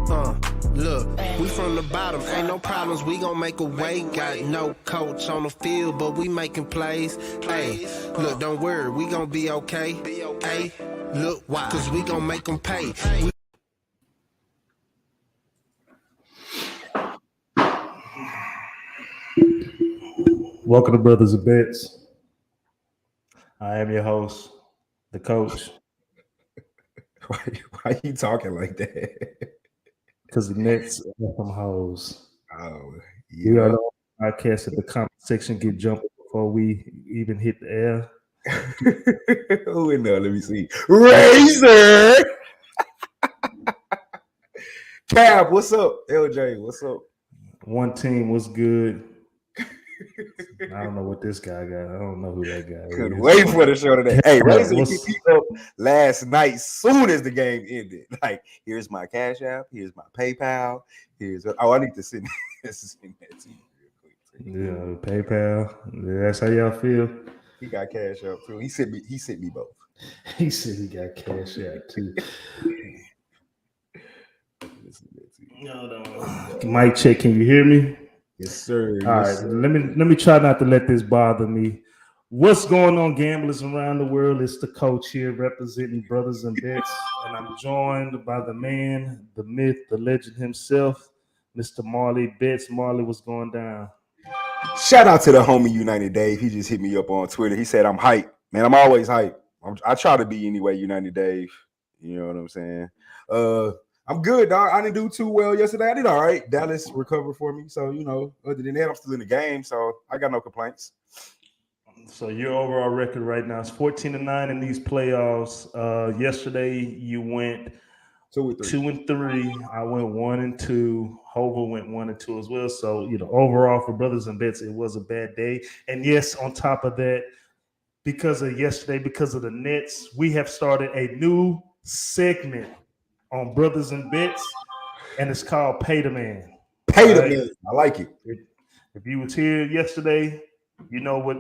Look, we from the bottom, ain't no problems, we gon' make a way. Got no coach on the field, but we making plays. Hey, look, don't worry, we gon' be okay. Hey, look, why? Cause we gon' make them pay. Welcome to Brothas N Bets. I am your host, the coach. Why you talking like that? Because the Nets are some hoes. Oh, yeah. We are the podcast at the comment section get jumping before we even hit the air. Who in there? Let me see. Razor! Cab, what's up? LJ, what's up? One team, what's good? I don't know what this guy got. I don't know who that guy is. Couldn't wait for the show today. Hey, Razor hit me up last night soon as the game ended. Like, here's my Cash App, here's my PayPal, I need to send that to you real quick. Yeah, PayPal. Yeah, that's how y'all feel. He got Cash App too. He sent me both. He said he got Cash App too. No. Mic check, can you hear me? Yes, sir. All right, let me try not to let this bother me. What's going on, gamblers around the world? It's the coach here representing Brothas N Bets, and I'm joined by the man, the myth, the legend himself, Mr. Marley Bets. Marley, what's going down? Shout out to the homie United Dave. He just hit me up on Twitter. He said I'm hype. Man, I'm always hype. I try to be anyway, United Dave. You know what I'm saying? I'm good, dog. I didn't do too well yesterday. I did all right. Dallas recovered for me. So, other than that, I'm still in the game. So I got no complaints. So your overall record right now is 14-9 in these playoffs. Yesterday you went 2-3. I went 1-2. Hova went 1-2 as well. So, overall for Brothas N Bets, it was a bad day. And yes, on top of that, because of yesterday, because of the Nets, we have started a new segment on Brothas N Bets, and it's called Pay the Man. Pay the Man. I like it. If you was here yesterday, you know what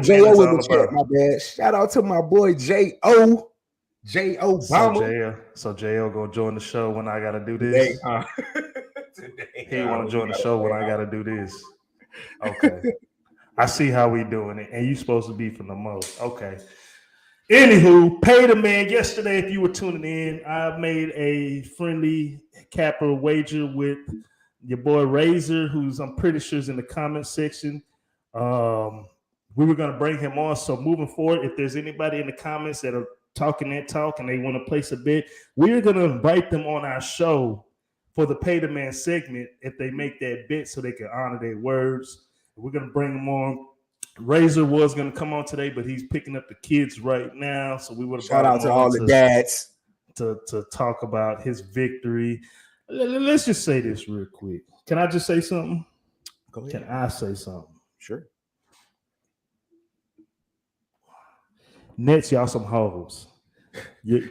J.O. was in the chat, my bad. Shout out to my boy J.O. J.O. So J.O. gonna join the show when I gotta do this. Today. He wanna join the show when I gotta do this. Okay. I see how we doing it, and you supposed to be from the most. Okay. Anywho, Pay the Man. Yesterday, if you were tuning in, I made a friendly capper wager with your boy Razor, who's I'm pretty sure is in the comment section. We were going to bring him on. So moving forward, if there's anybody in the comments that are talking that talk and they want to place a bet, we're going to invite them on our show for the Pay the Man segment if they make that bet so they can honor their words. We're going to bring them on. Razor was going to come on today, but he's picking up the kids right now. So we would have shout out to all the dads to talk about his victory. Let's just say this real quick. Can I just say something? Go ahead. Can I say something? Sure. Nets, y'all some hoes.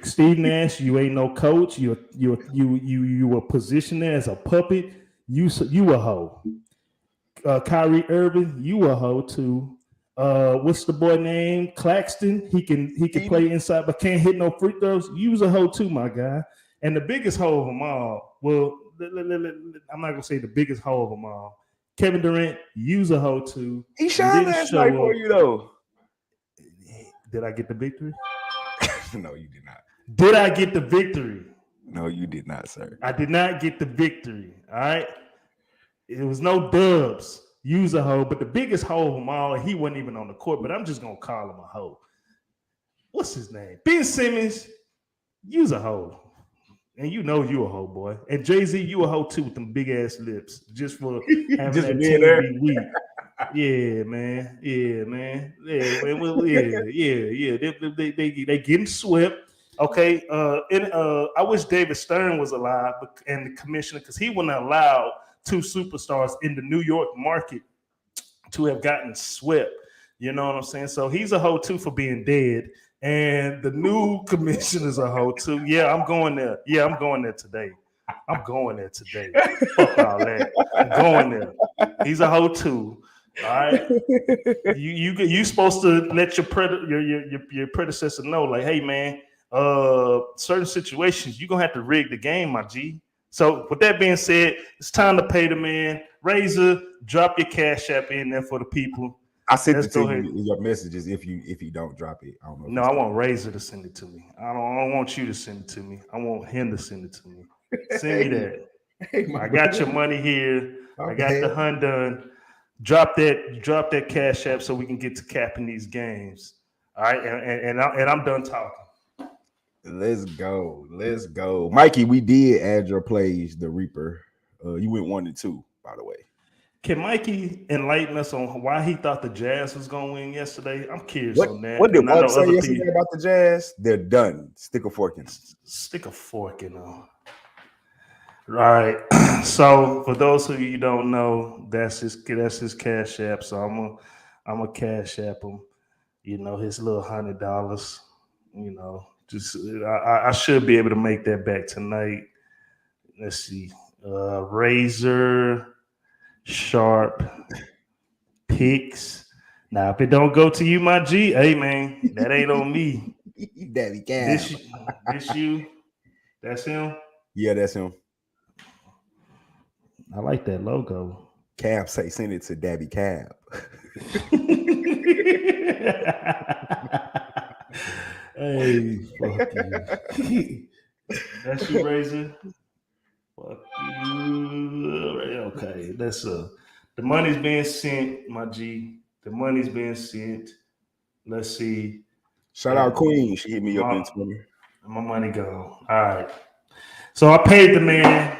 Steve Nash, you ain't no coach. You were positioned there as a puppet. You a hoe. Kyrie Irving, you a hoe too. What's the boy name? Claxton. He can play inside, but can't hit no free throws. You was a hoe too, my guy. And the biggest hoe of them all. Well, I'm not gonna say the biggest hoe of them all. Kevin Durant, you's a hoe too. He shined last night for you though. Did I get the victory? No, you did not. Did I get the victory? No, you did not, sir. I did not get the victory. All right. It was no dubs. Use a hoe, but the biggest hoe of them all, he wasn't even on the court, but I'm just going to call him a hoe. What's his name? Ben Simmons, use a hoe. And you know you a hoe, boy. And Jay-Z, you a hoe too with them big-ass lips just for having just that team be weak. Yeah, man. Yeah, man. Yeah, well, yeah. They getting swept. Okay. I wish David Stern was alive and the commissioner, because he wouldn't allow two superstars in the New York market to have gotten swept. You know what I'm saying? So he's a hoe too for being dead. And the new commissioner's a hoe too. Yeah, I'm going there. Yeah, I'm going there today. Fuck all that. I'm going there. He's a hoe too. All right. You supposed to let your predecessor know, like, hey man, certain situations you're gonna have to rig the game, my G. So with that being said, it's time to pay the man. Razor, drop your Cash App in there for the people. I sent it to you in your messages if you don't drop it. I don't know. No, I want Razor to send it to me. I don't want you to send it to me. I want him to send it to me. Send me that. I got your money here. I got the hunt done. Drop that Cash App so we can get to capping these games. All right, and I'm done talking. Let's go. Mikey, we did add your plays, the Reaper. You went 1-2, by the way. Can Mikey enlighten us on why he thought the Jazz was going to win yesterday? I'm curious on that. What did Mark say yesterday about the Jazz? They're done. Stick a fork in them. Stick a fork in them. All right. So for those of you who don't know, that's his Cash App. So I'm a Cash App him. You know, his little $100. You know, just I should be able to make that back tonight. Let's see. Razor. Sharp picks. Now, if it don't go to you, my G, hey man, that ain't on me. Daddy Cab. This you? That's him? Yeah, that's him. I like that logo. Cab say send it to Dabby Cab. Hey, fuck you. That's you, Razor. Fuck you. Okay, that's the money's being sent, my G. The money's being sent. Let's see. Shout out Queen. She hit me up in Twitter. My money gone. All right. So I paid the man.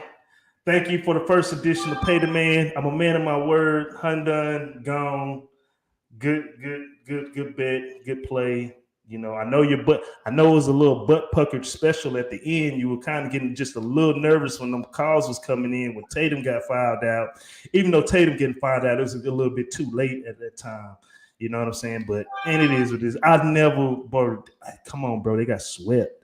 Thank you for the first edition of Pay the Man. I'm a man of my word. Done, gone. Good bet. Good play. You know, I know it was a little butt puckered special at the end. You were kind of getting just a little nervous when them calls was coming in when Tatum got fouled out. Even though Tatum getting fouled out, it was a little bit too late at that time. You know what I'm saying? But it is what it is. Come on, bro. They got swept.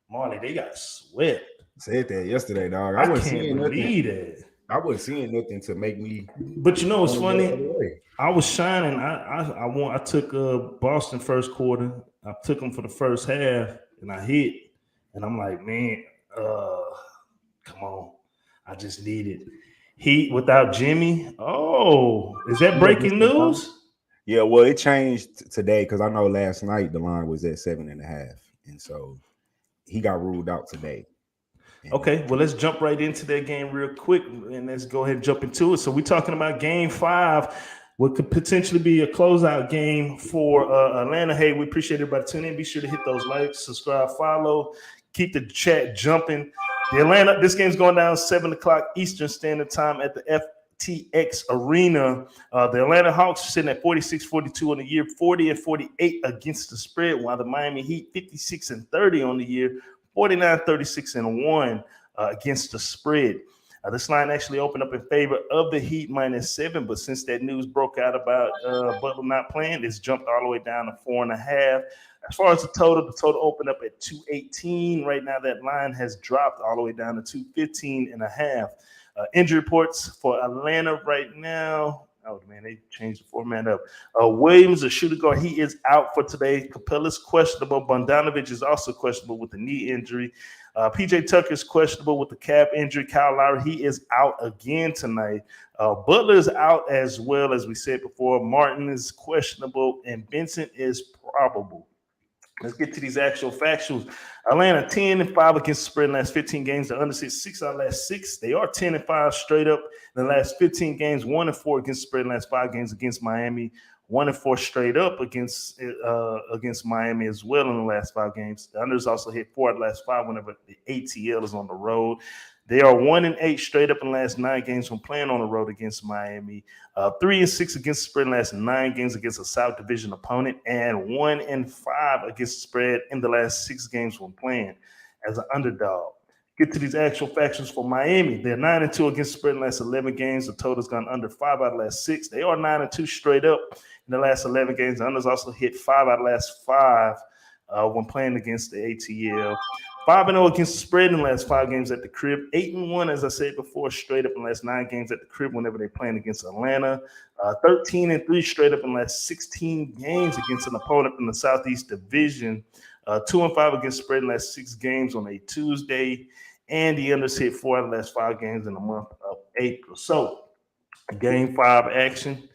Marley, they got swept. Said that yesterday, dog. I can't believe that. I wasn't seeing nothing to make me. But you know what's funny? I was shining. I took Boston first quarter. I took them for the first half, and I hit. And I'm like, man, come on. I just need it. Heat without Jimmy. Oh, is that breaking news? Yeah, well, it changed today because I know last night the line was at 7.5, and so he got ruled out today. Okay, well, let's jump right into that game real quick, and let's go ahead and jump into it. So we're talking about Game 5, what could potentially be a closeout game for Atlanta. Hey, we appreciate everybody tuning in. Be sure to hit those likes, subscribe, follow, keep the chat jumping. This game's going down 7 o'clock Eastern Standard Time at the FTX Arena. The Atlanta Hawks are sitting at 46-42 on the year, 40-48 against the spread, while the Miami Heat 56-30 on the year, 49-36-1 against the spread. This line actually opened up in favor of the Heat -7, but since that news broke out about Butler not playing, it's jumped all the way down to 4.5. As far as the total opened up at 218. Right now, that line has dropped all the way down to 215.5. Injury reports for Atlanta right now. Oh, man, they changed the format up. Williams, a shooting guard, he is out for today. Capella's questionable. Bogdanovic is also questionable with a knee injury. PJ Tucker's questionable with the calf injury. Kyle Lowry, he is out again tonight. Butler is out as well, as we said before. Martin is questionable, and Benson is probable. Let's get to these actual factuals. Atlanta 10-5 against the spread in the last 15 games. The under 6 out of the last 6. They are 10-5 straight up in the last 15 games. 1-4 against the spread in the last 5 games against Miami. 1-4 straight up against Miami as well in the last 5 games. The unders also hit 4 out of the last 5 whenever the ATL is on the road. They are 1-8 straight up in the last 9 games when playing on the road against Miami. 3-6 against the spread in the last 9 games against a South Division opponent, and 1-5 against the spread in the last 6 games when playing as an underdog. Get to these actual factions for Miami. They're 9-2 against the spread in the last 11 games. The total's gone under 5 out of the last 6. They are 9-2 straight up in the last 11 games. The unders also hit 5 out of the last 5 when playing against the ATL. 5-0 against the spread in the last 5 games at the crib. 8-1, as I said before, straight up in the last 9 games at the crib whenever they're playing against Atlanta. 13-3 straight up in the last 16 games against an opponent from the Southeast Division. 2-5 against the spread in the last 6 games on a Tuesday. and the unders hit 4 of the last 5 games in the month of April. So, Game 5 action,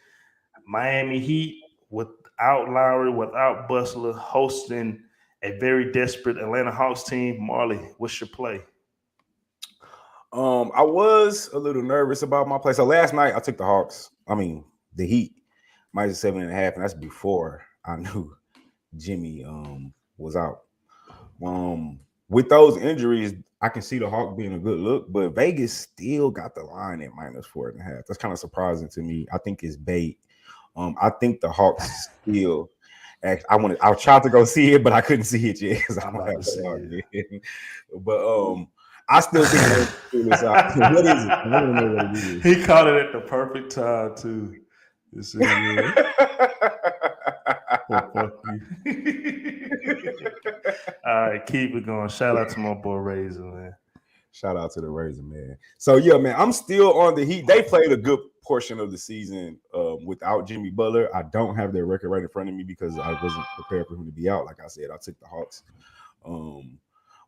Miami Heat without Lowry, without Butler, hosting a very desperate Atlanta Hawks team. Marley, what's your play? I was a little nervous about my play. So last night I took the Heat minus 7.5, and that's before I knew Jimmy was out. With those injuries, I can see the Hawks being a good look, but Vegas still got the line at minus 4.5. That's kind of surprising to me. I think it's bait. I think the Hawks still. I tried to go see it, but I couldn't see it yet because I'm about to see it. But I still think this out. What is it? I want to know what it is. He caught it at the perfect time too. This is fuck you. All right, keep it going. Shout out to my boy Razor, man. Shout out to the Razor, man. So yeah, man, I'm still on the Heat. They played a good portion of the season without Jimmy Butler. I don't have their record right in front of me because I wasn't prepared for him to be out. Like I said, I took the Hawks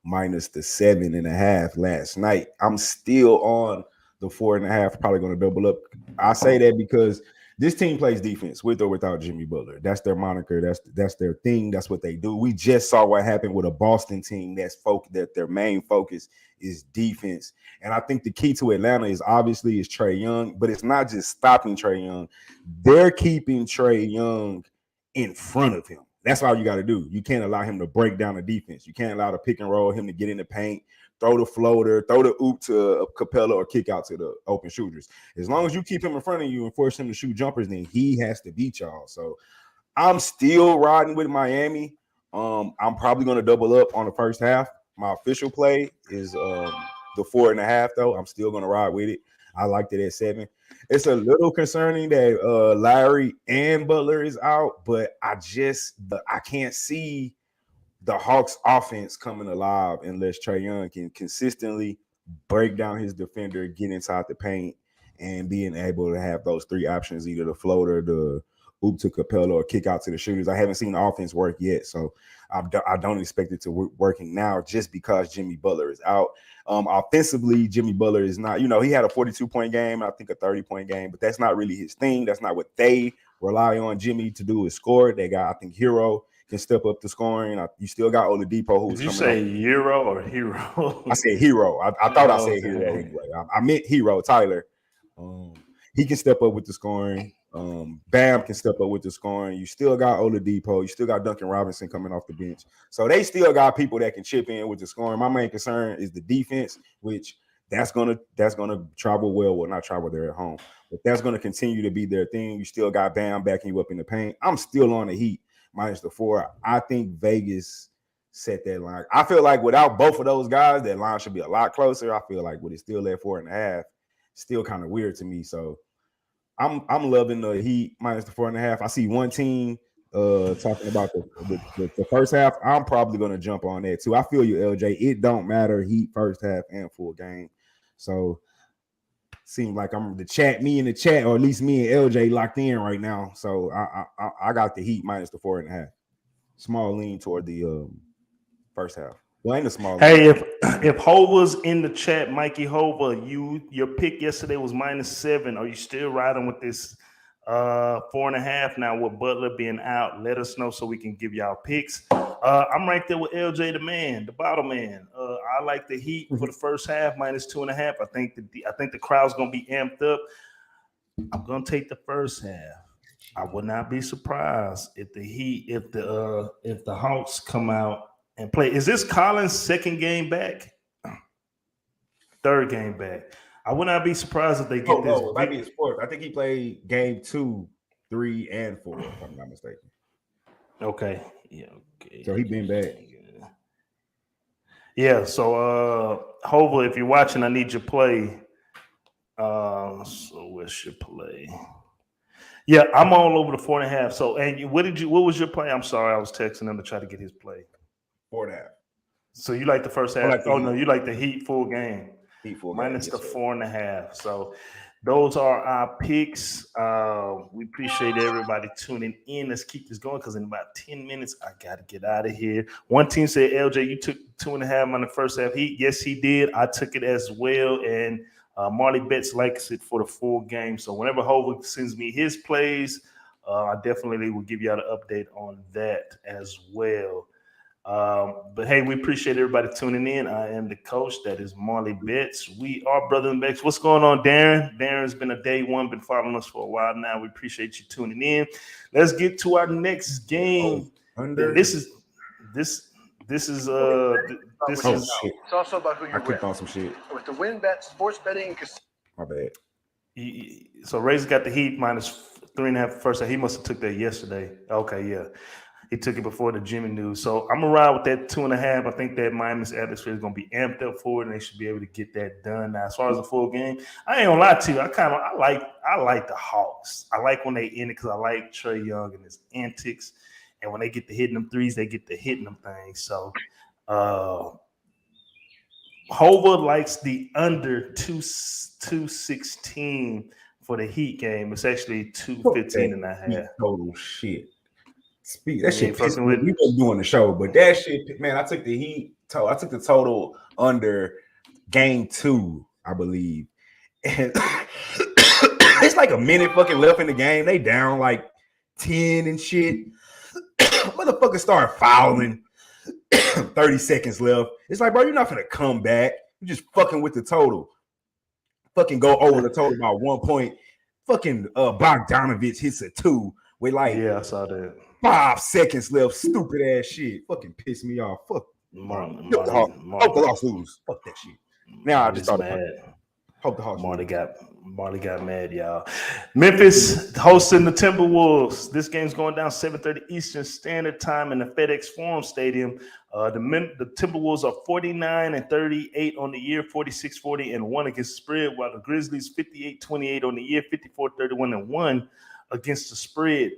minus the 7.5 last night. I'm still on the 4.5. Probably going to double up. I say that because this team plays defense with or without Jimmy Butler. That's their moniker. That's their thing. That's what they do. We just saw what happened with a Boston team that their main focus is defense. And I think the key to Atlanta is Trae Young, but it's not just stopping Trae Young. They're keeping Trae Young in front of him. That's all you got to do. You can't allow him to break down the defense. You can't allow the pick and roll, him to get in the paint, throw the floater, throw the oop to Capella or kick out to the open shooters. As long as you keep him in front of you and force him to shoot jumpers, then he has to beat y'all. So I'm still riding with Miami. I'm probably going to double up on the first half. My official play is the 4.5, though. I'm still going to ride with it. I liked it at 7. It's a little concerning that Larry and Butler is out, but I can't see the Hawks offense coming alive unless Trae Young can consistently break down his defender, get inside the paint, and being able to have those 3 options, either the floater, the oop to Capella, or kick out to the shooters. I haven't seen the offense work yet, so I don't expect it to working now just because Jimmy Butler is out. Offensively, Jimmy Butler is not, he had a 42-point game, I think a 30-point game, but that's not really his thing. That's not what they rely on Jimmy to do, is score. They got, I think, Hero can step up the scoring. You still got Oladipo, who's Did you say Euro or Hero? I said Hero. I thought I said Hero anyway. I meant Hero, Tyler. He can step up with the scoring. Bam can step up with the scoring. You still got Oladipo. You still got Duncan Robinson coming off the bench. So they still got people that can chip in with the scoring. My main concern is the defense, which that's gonna travel well. Well, not travel there at home, but that's gonna continue to be their thing. You still got Bam backing you up in the paint. I'm still on the Heat minus the 4. I think Vegas set that line. I feel like without both of those guys, that line should be a lot closer. I feel like with it still at 4.5, still kind of weird to me. So I'm loving the Heat minus the 4.5. I see one team talking about the first half. I'm probably gonna jump on that too. I feel you, LJ. It don't matter, Heat first half and full game. So seems like me in the chat, or at least me and LJ locked in right now. So I got the Heat minus the 4.5. Small lean toward the first half. Well, ain't a small. Hey, if Hova's in the chat, Mikey Hova, your pick yesterday was minus 7. Are you still riding with this 4.5 now with Butler being out? Let us know so we can give y'all picks. I'm right there with LJ, the man, the bottom man. I like the Heat for the first half minus 2.5. I think the crowd's gonna be amped up. I'm gonna take the first half. I would not be surprised if the Hawks come out and play. Is this Collins' second game back? Third game back. I would not be surprised if they get this. No, it might be his fourth. I think he played game 2, 3, and 4, if I'm not mistaken. Okay. Yeah. Okay. So he been back. Yeah. So Hova, if you're watching, I need your play. So what's your play? Yeah, I'm all over the 4.5. So, and what was your play? I'm sorry, I was texting him to try to get his play. 4.5. So you like the first half? No, you like the Heat full game. Heat full minus game, the 4.5. So those are our picks. We appreciate everybody tuning in. Let's keep this going because in about 10 minutes, I got to get out of here. One team said, LJ, you took 2.5 on the first half heat. Yes, he did. I took it as well. And Marley Bets likes it for the full game. So whenever Hova sends me his plays, I definitely will give you all an update on that as well. But hey, we appreciate everybody tuning in. I am the coach. That is Marley Bets. We are Brothas N Bets. What's going on, Darren? Darren's been a day one, been following us for a while now. We appreciate you tuning in. Let's get to our next game. This is. It's also about who you're with. On some shit. With the win bet, sports betting. My bad. So Razor got the Heat minus 3.5 first. He must have took that yesterday. Okay, yeah. He took it before the Jimmy news. So I'm going to ride with that 2.5. I think that Miami's atmosphere is going to be amped up for it, and they should be able to get that done. Now, as far as the full game, I ain't going to lie to you. I like the Hawks. I like when they end it because I like Trae Young and his antics. And when they get to hitting them threes, they get to hitting them things. So Hova likes the under 216 for the Heat game. It's actually 215.5. Total shit. That shit pissed me. We wasn't doing the show, but that shit, man, I took the Heat. I took the total under game 2, I believe. And it's like a minute fucking left in the game. They down like 10 and shit. Motherfuckers start fouling. 30 seconds left. It's like, bro, you're not gonna come back. You're just fucking with the total. Fucking go over the total by 1 point. Fucking Bogdanovich hits a 2 with like I saw that. 5 seconds left. Stupid ass shit. Fucking piss me off. Fuck. Hope the Hawks lose. Fuck that shit. Now I just thought mad. Hope the Hawks Marley got mad, y'all. Memphis hosting the Timberwolves. This game's going down 7:30 Eastern Standard Time in the FedEx Forum Stadium. The Timberwolves are 49-38 on the year, 46-40-1 against the spread, while the Grizzlies 58-28 on the year, 54-31-1 against the spread.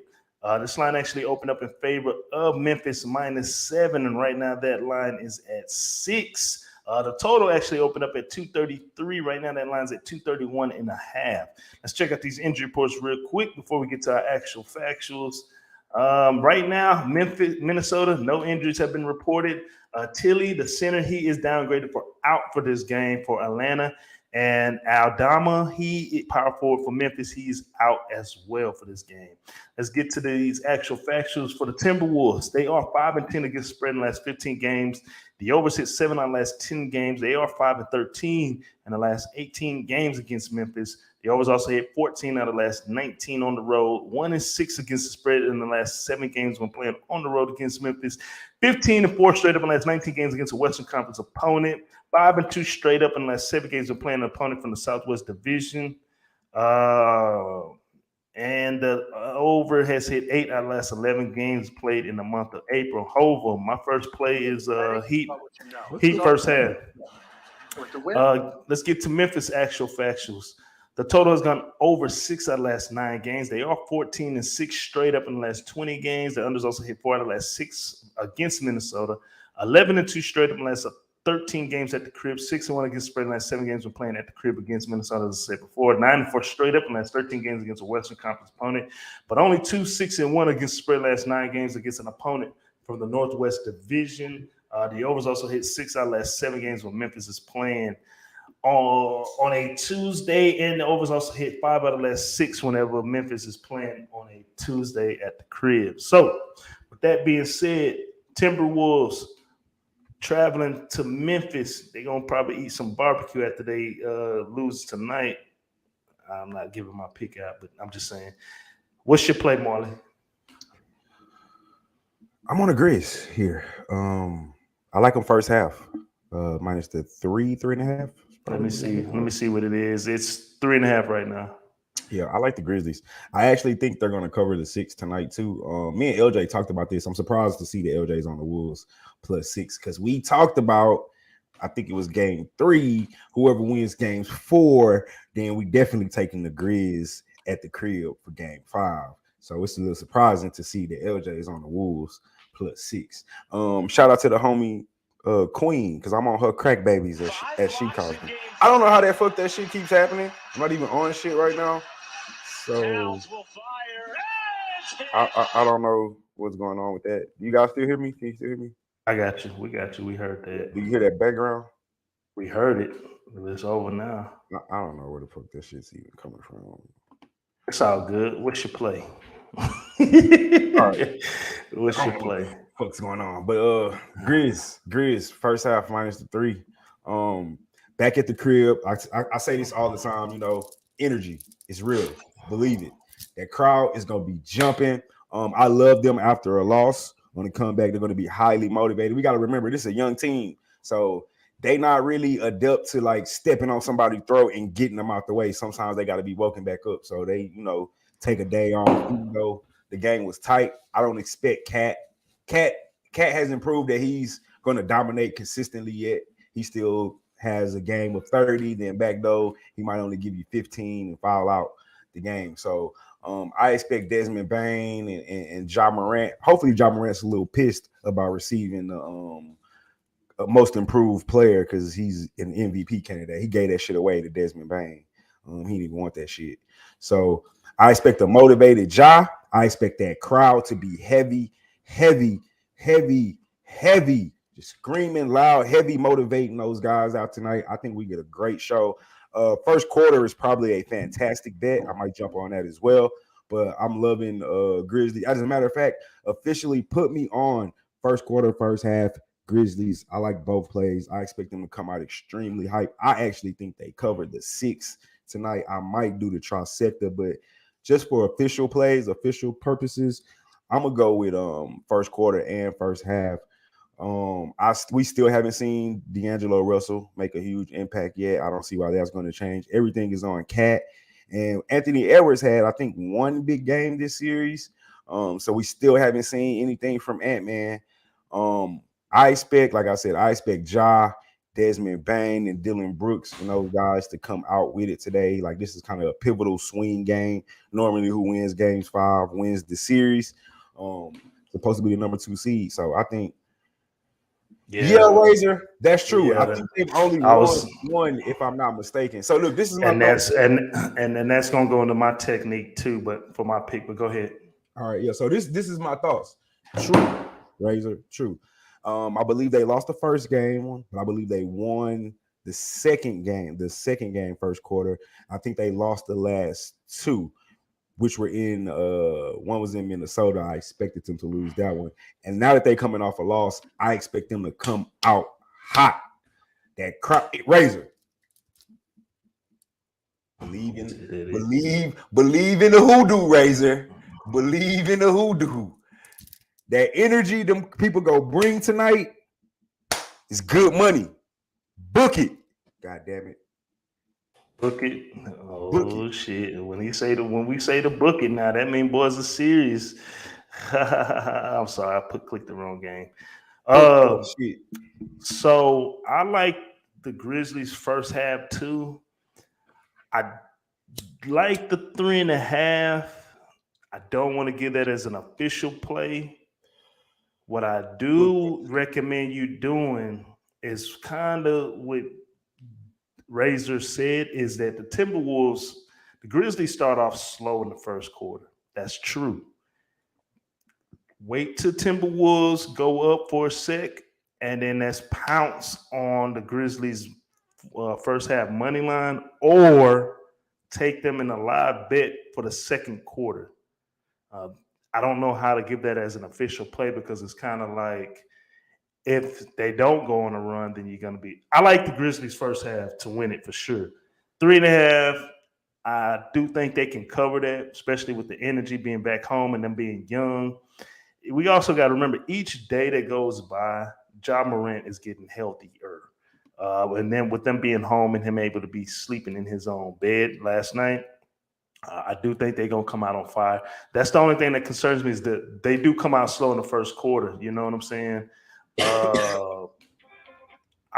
This line actually opened up in favor of Memphis -7, and right now that line is at 6. The total actually opened up at 233. Right now that line's at 231.5. Let's check out these injury reports real quick before we get to our actual factuals. Right now, Minnesota, no injuries have been reported. Tilly, the center, he is downgraded for out for this game for Atlanta. And Aldama, he power forward for Memphis. He's out as well for this game. Let's get to these actual factuals for the Timberwolves. They are 5-10 against spread in the last 15 games. The overs hit 7 on the last 10 games. They are 5-13 in the last 18 games against Memphis. The overs also hit 14 out of the last 19 on the road. 1-6 against the spread in the last 7 games when playing on the road against Memphis. 15-4 straight up in the last 19 games against a Western Conference opponent. 5-2 straight up in the last 7 games of playing an opponent from the Southwest Division. And the over has hit 8 out of the last 11 games played in the month of April. Hova, my first play is Heat first half. Let's get to Memphis actual factuals. The total has gone over 6 out of the last 9 games. They are 14-6 straight up in the last 20 games. The unders also hit 4 out of the last 6 against Minnesota. 11-2 straight up in the last 13 games at the crib, 6-1 against spread in the last 7 games when playing at the crib against Minnesota, as I said before. 9-4 straight up in the last 13 games against a Western Conference opponent, but only 2-6-1 against spread last 9 games against an opponent from the Northwest Division. The overs also hit 6 out of the last 7 games when Memphis is playing on a Tuesday, and the overs also hit 5 out of the last 6 whenever Memphis is playing on a Tuesday at the crib. So, with that being said, Timberwolves traveling to Memphis. They're going to probably eat some barbecue after they lose tonight. I'm not giving my pick out, but I'm just saying. What's your play, Marley? I'm on the Grizz here. I like them first half. Minus the 3.5. Let me see what it is. It's 3.5 right now. Yeah, I like the Grizzlies. I actually think they're going to cover the 6 tonight, too. Me and LJ talked about this. I'm surprised to see the LJ's on the Wolves +6 because we talked about, I think it was game 3, whoever wins games 4, then we definitely taking the Grizz at the crib for game 5. So it's a little surprising to see the LJ's on the Wolves +6. Shout out to the homie Queen, because I'm on her crack babies as she calls them. I don't know how that shit keeps happening. I'm not even on shit right now. So I don't know what's going on with that. You guys still hear me? Can you still hear me? I got you. We got you. We heard that. Do you hear that background? We heard it. It's over now. I don't know where the fuck that shit's even coming from. It's all good. What's your play? All right. What's your play? What's going on? But Grizz, first half -3. Back at the crib. I say this all the time, you know, energy is real. Believe it. That crowd is gonna be jumping. I love them after a loss. When they come back, they're gonna be highly motivated. We gotta remember this is a young team, so they not really adept to like stepping on somebody's throat and getting them out the way. Sometimes they got to be woken back up. So they, you know, take a day off. Even though the game was tight, I don't expect Cat hasn't proved that he's going to dominate consistently yet. He still has a game of 30. Then back though, he might only give you 15 and foul out the game. So I expect Desmond Bane and Ja Morant. Hopefully, Ja Morant's a little pissed about receiving the most improved player because he's an MVP candidate. He gave that shit away to Desmond Bane. He didn't even want that shit. So I expect a motivated Ja. I expect that crowd to be heavy, just screaming loud, heavy, motivating those guys out tonight. I think we get a great show. First quarter is probably a fantastic bet. I might jump on that as well. But I'm loving Grizzlies. As a matter of fact, officially put me on first quarter, first half. Grizzlies, I like both plays. I expect them to come out extremely hype. I actually think they covered the 6 tonight. I might do the trifecta, but just for official plays, official purposes, I'm gonna go with first quarter and first half. We still haven't seen D'Angelo Russell make a huge impact yet. I don't see why that's going to change. Everything is on Cat, and Anthony Edwards had, I think, one big game this series. So we still haven't seen anything from Ant-Man. I expect, like I said, I expect Ja, Desmond Bane, and Dylan Brooks and those guys to come out with it today. Like, this is kind of a pivotal swing game. Normally, who wins games 5 wins the series. Supposed to be the number 2 seed. So I think, Razor, that's true. Yeah, I think they've only won one, if I'm not mistaken. So look, this is my that's gonna go into my technique too, but for my pick. But go ahead. All right, yeah. So this is my thoughts. True, Razor, true. I believe they lost the first game, but I believe they won the second game first quarter. I think they lost the last 2, which were in one was in Minnesota. I expected them to lose that one. And now that they're coming off a loss, I expect them to come out hot. That crowd, Razor. Believe in the hoodoo, Razor. Believe in the hoodoo. That energy them people go bring tonight is good money. Book it. God damn it. Book it. Oh shit. When we say the book it now, that mean boys are serious. I'm sorry, I clicked the wrong game. Shit. So I like the Grizzlies first half too. I like the 3.5. I don't want to give that as an official play. What I do recommend you doing is kind of what Razor said, is that the Grizzlies start off slow in the first quarter. That's true. Wait till Timberwolves go up for a sec, and then let's pounce on the Grizzlies first half money line, or take them in a live bet for the second quarter. I don't know how to give that as an official play, because it's kind of like, if they don't go on a run, then you're going to be. I like the Grizzlies first half to win it for sure. 3.5, I do think they can cover that, especially with the energy being back home and them being young. We also got to remember, each day that goes by, Ja Morant is getting healthier. And then with them being home and him able to be sleeping in his own bed last night, I do think they're going to come out on fire. That's the only thing that concerns me, is that they do come out slow in the first quarter. You know what I'm saying? I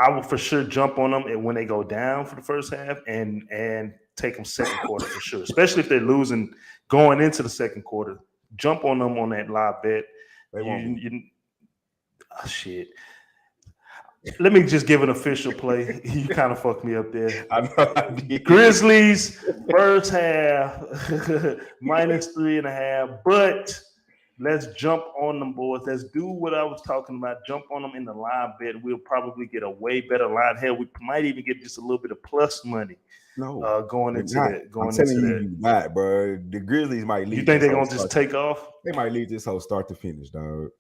will for sure jump on them when they go down for the first half, and take them second quarter for sure, especially if they're losing going into the second quarter. Jump on them on that live bet. Shit. Let me just give an official play. You kind of fucked me up there. I know I did. Grizzlies first half -3.5, but let's jump on them, boys. Let's do what I was talking about. Jump on them in the live bet. We'll probably get a way better line. Hell, we might even get just a little bit of plus money. No, going into that. I'm telling you, not, bro. The Grizzlies might leave. You think they're gonna just take off? They might leave this whole start to finish, dog.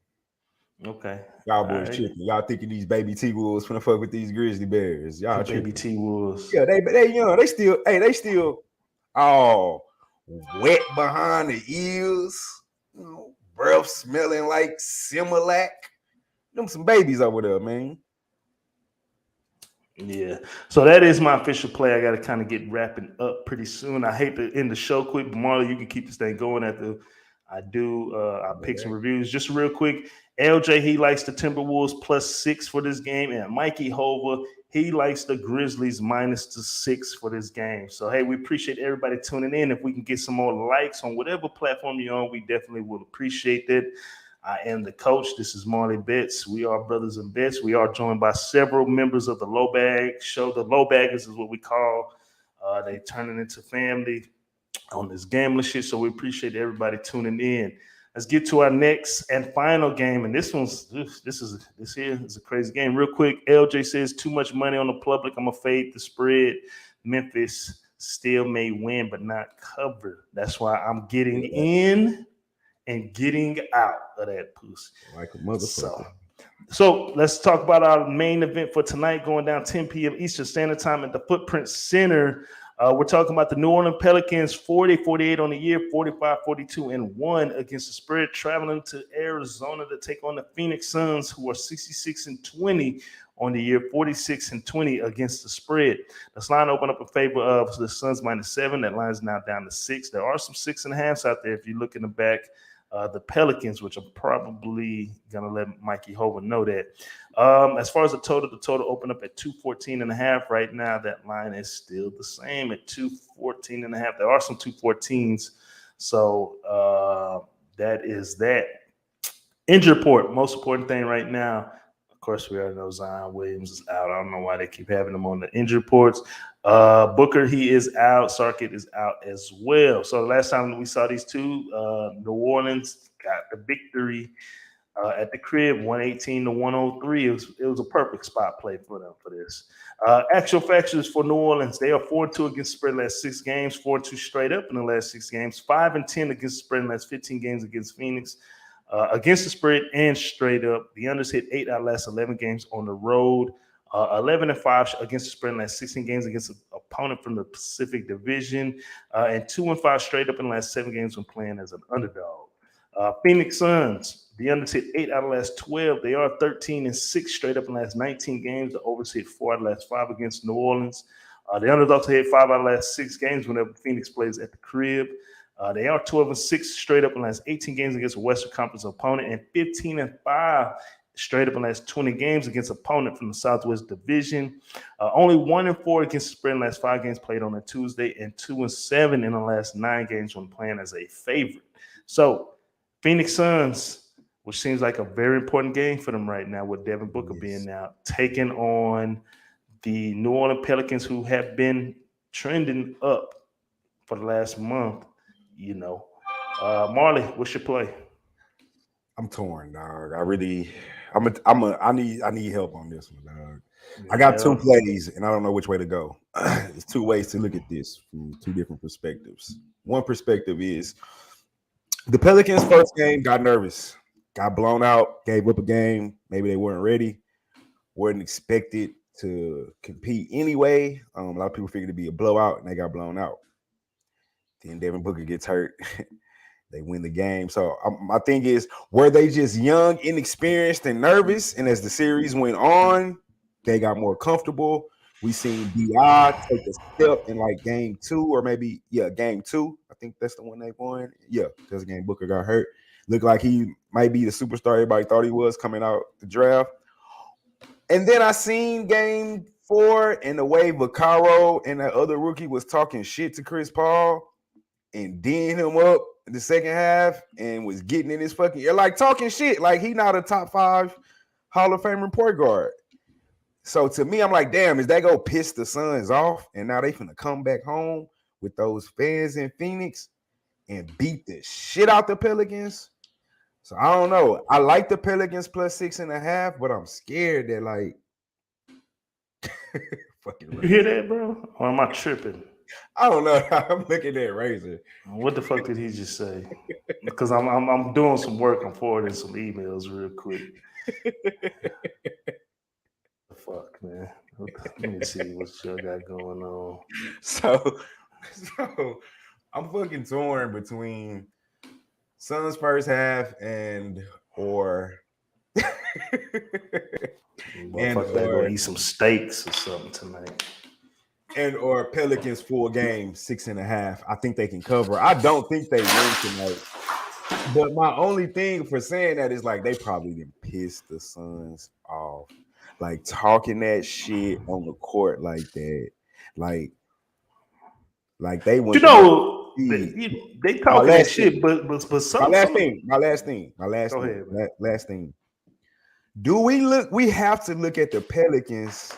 Okay. Y'all boys tripping. Y'all thinking these baby T-Wolves finna fuck with these Grizzly Bears. Y'all baby T-Wolves. Yeah, they still wet behind the ears, breath smelling like Similac. Them some babies over there, man. Yeah. So that is my official play. I got to kind of get wrapping up pretty soon. I hate to end the show quick, but Marley, you can keep this thing going after I do our picks and reviews. Just real quick, LJ, he likes the Timberwolves +6 for this game, and Mikey Hova, he likes the Grizzlies -6 for this game. So, hey, we appreciate everybody tuning in. If we can get some more likes on whatever platform you're on, we definitely will appreciate that. I am the coach. This is Marley Bets. We are Brothas N Bets. We are joined by several members of the Low Bag Show. The Low Baggers is what we call. They turning into family on this gambling shit. So we appreciate everybody tuning in. Let's get to our next and final game. And this here is a crazy game. Real quick, LJ says too much money on the public. I'm gonna fade the spread. Memphis still may win, but not cover. That's why I'm getting in and getting out of that pussy. Like a motherfucker. So let's talk about our main event for tonight, going down 10 p.m. Eastern Standard Time at the Footprint Center. We're talking about the New Orleans Pelicans, 40-48 on the year, 45-42-1 against the spread, traveling to Arizona to take on the Phoenix Suns, who are 66-20 on the year, 46-20 against the spread. This line opened up in favor of the Suns -7. That line is now down to 6. There are some 6.5s out there if you look in the back. The Pelicans, which I'm probably going to let Mikey Hova know that. As far as the total opened up at 214.5 right now. That line is still the same at 214.5. There are some 214s. So that is that. Injury report, most important thing right now. Of course, we already know Zion Williams is out. I don't know why they keep having him on the injury reports. Booker, he is out. Sarkit is out as well. So the last time we saw these two, New Orleans got the victory at the crib, 118-103. It was a perfect spot play for them for this. Actual factors for New Orleans, they are 4-2 against the spread last 6 games, 4-2 straight up in the last 6 games, 5-10 against the spread in the last 15 games against Phoenix. Against the spread and straight up, the unders hit 8 out of the last 11 games on the road. 11-5 against the spread in the last 16 games against an opponent from the Pacific Division, and 2-5 straight up in the last 7 games when playing as an underdog. Phoenix Suns, the unders hit 8 out of the last 12. They are 13-6 straight up in the last 19 games. The overs hit 4 out of the last 5 against New Orleans. The underdogs hit 5 out of the last 6 games whenever Phoenix plays at the crib. They are 12-6 straight up in the last 18 games against a Western Conference opponent, and 15-5 straight up in the last 20 games against opponent from the Southwest Division. Only 1-4 against the spread in the last 5 games played on a Tuesday, and 2-7 in the last 9 games when playing as a favorite. So Phoenix Suns, which seems like a very important game for them right now with Devin Booker being out, taking on the New Orleans Pelicans, who have been trending up for the last month. Marley, what's your play? I'm torn, dog. I need help on this one, dog. I got 2 plays, and I don't know which way to go. There's 2 ways to look at this from 2 different perspectives. One perspective is the Pelicans' first game got nervous, got blown out, gave up a game. Maybe they weren't ready, weren't expected to compete anyway. A lot of people figured it'd be a blowout, and they got blown out. Then Devin Booker gets hurt. They win the game. So my thing is, were they just young, inexperienced, and nervous? And as the series went on, they got more comfortable. We seen B.I. take a step in like game 2 or maybe, game 2. I think that's the one they won. Yeah, because game Booker got hurt. Looked like he might be the superstar everybody thought he was coming out the draft. And then I seen game 4 and the way Vaccaro and that other rookie was talking shit to Chris Paul and D'ing him up in the second half and was getting in his fucking ear, like talking shit, like he not a top 5 Hall of Famer point guard. So to me, I'm like, damn, is that go piss the Suns off? And now they finna come back home with those fans in Phoenix and beat the shit out the Pelicans. So I don't know. I like the Pelicans plus 6.5, but I'm scared that like fucking You hear that, bro? Or am I tripping? I don't know. I'm looking at Razor. What the fuck did he just say? Because I'm doing some work. I'm forwarding some emails real quick. Fuck, man. Let me see what y'all got going on. So I'm fucking torn between Suns first half and or Motherfucker, they're gonna eat some steaks or something tonight. And or Pelicans full game 6.5. I think they can cover. I don't think they win tonight. But my only thing for saying that is like they probably didn't piss the Suns off. Like talking that shit on the court like that. Like they want they talking that shit, but some my last thing. We have to look at the Pelicans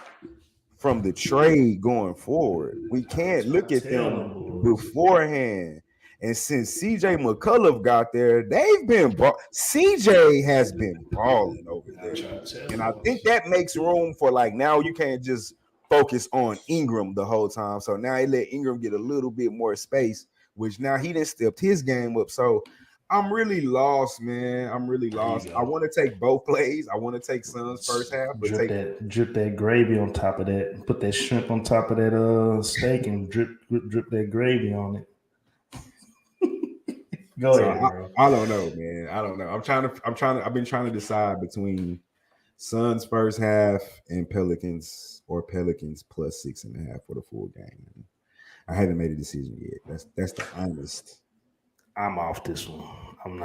from the trade going forward. We can't look at them beforehand. And since CJ McCullough got there, CJ has been balling over there. And I think that makes room for like now you can't just focus on Ingram the whole time. So now he let Ingram get a little bit more space, which now he done stepped his game up. So I'm really lost, man. I'm really lost. I want to take both plays. I want to take Suns first half, but drip that gravy on top of that. Put that shrimp on top of that steak and drip that gravy on it. Go ahead, bro. I don't know, man. I don't know. I've been trying to decide between Suns first half and Pelicans plus 6.5 for the full game. I haven't made a decision yet. That's the honest. I'm off this one. I'm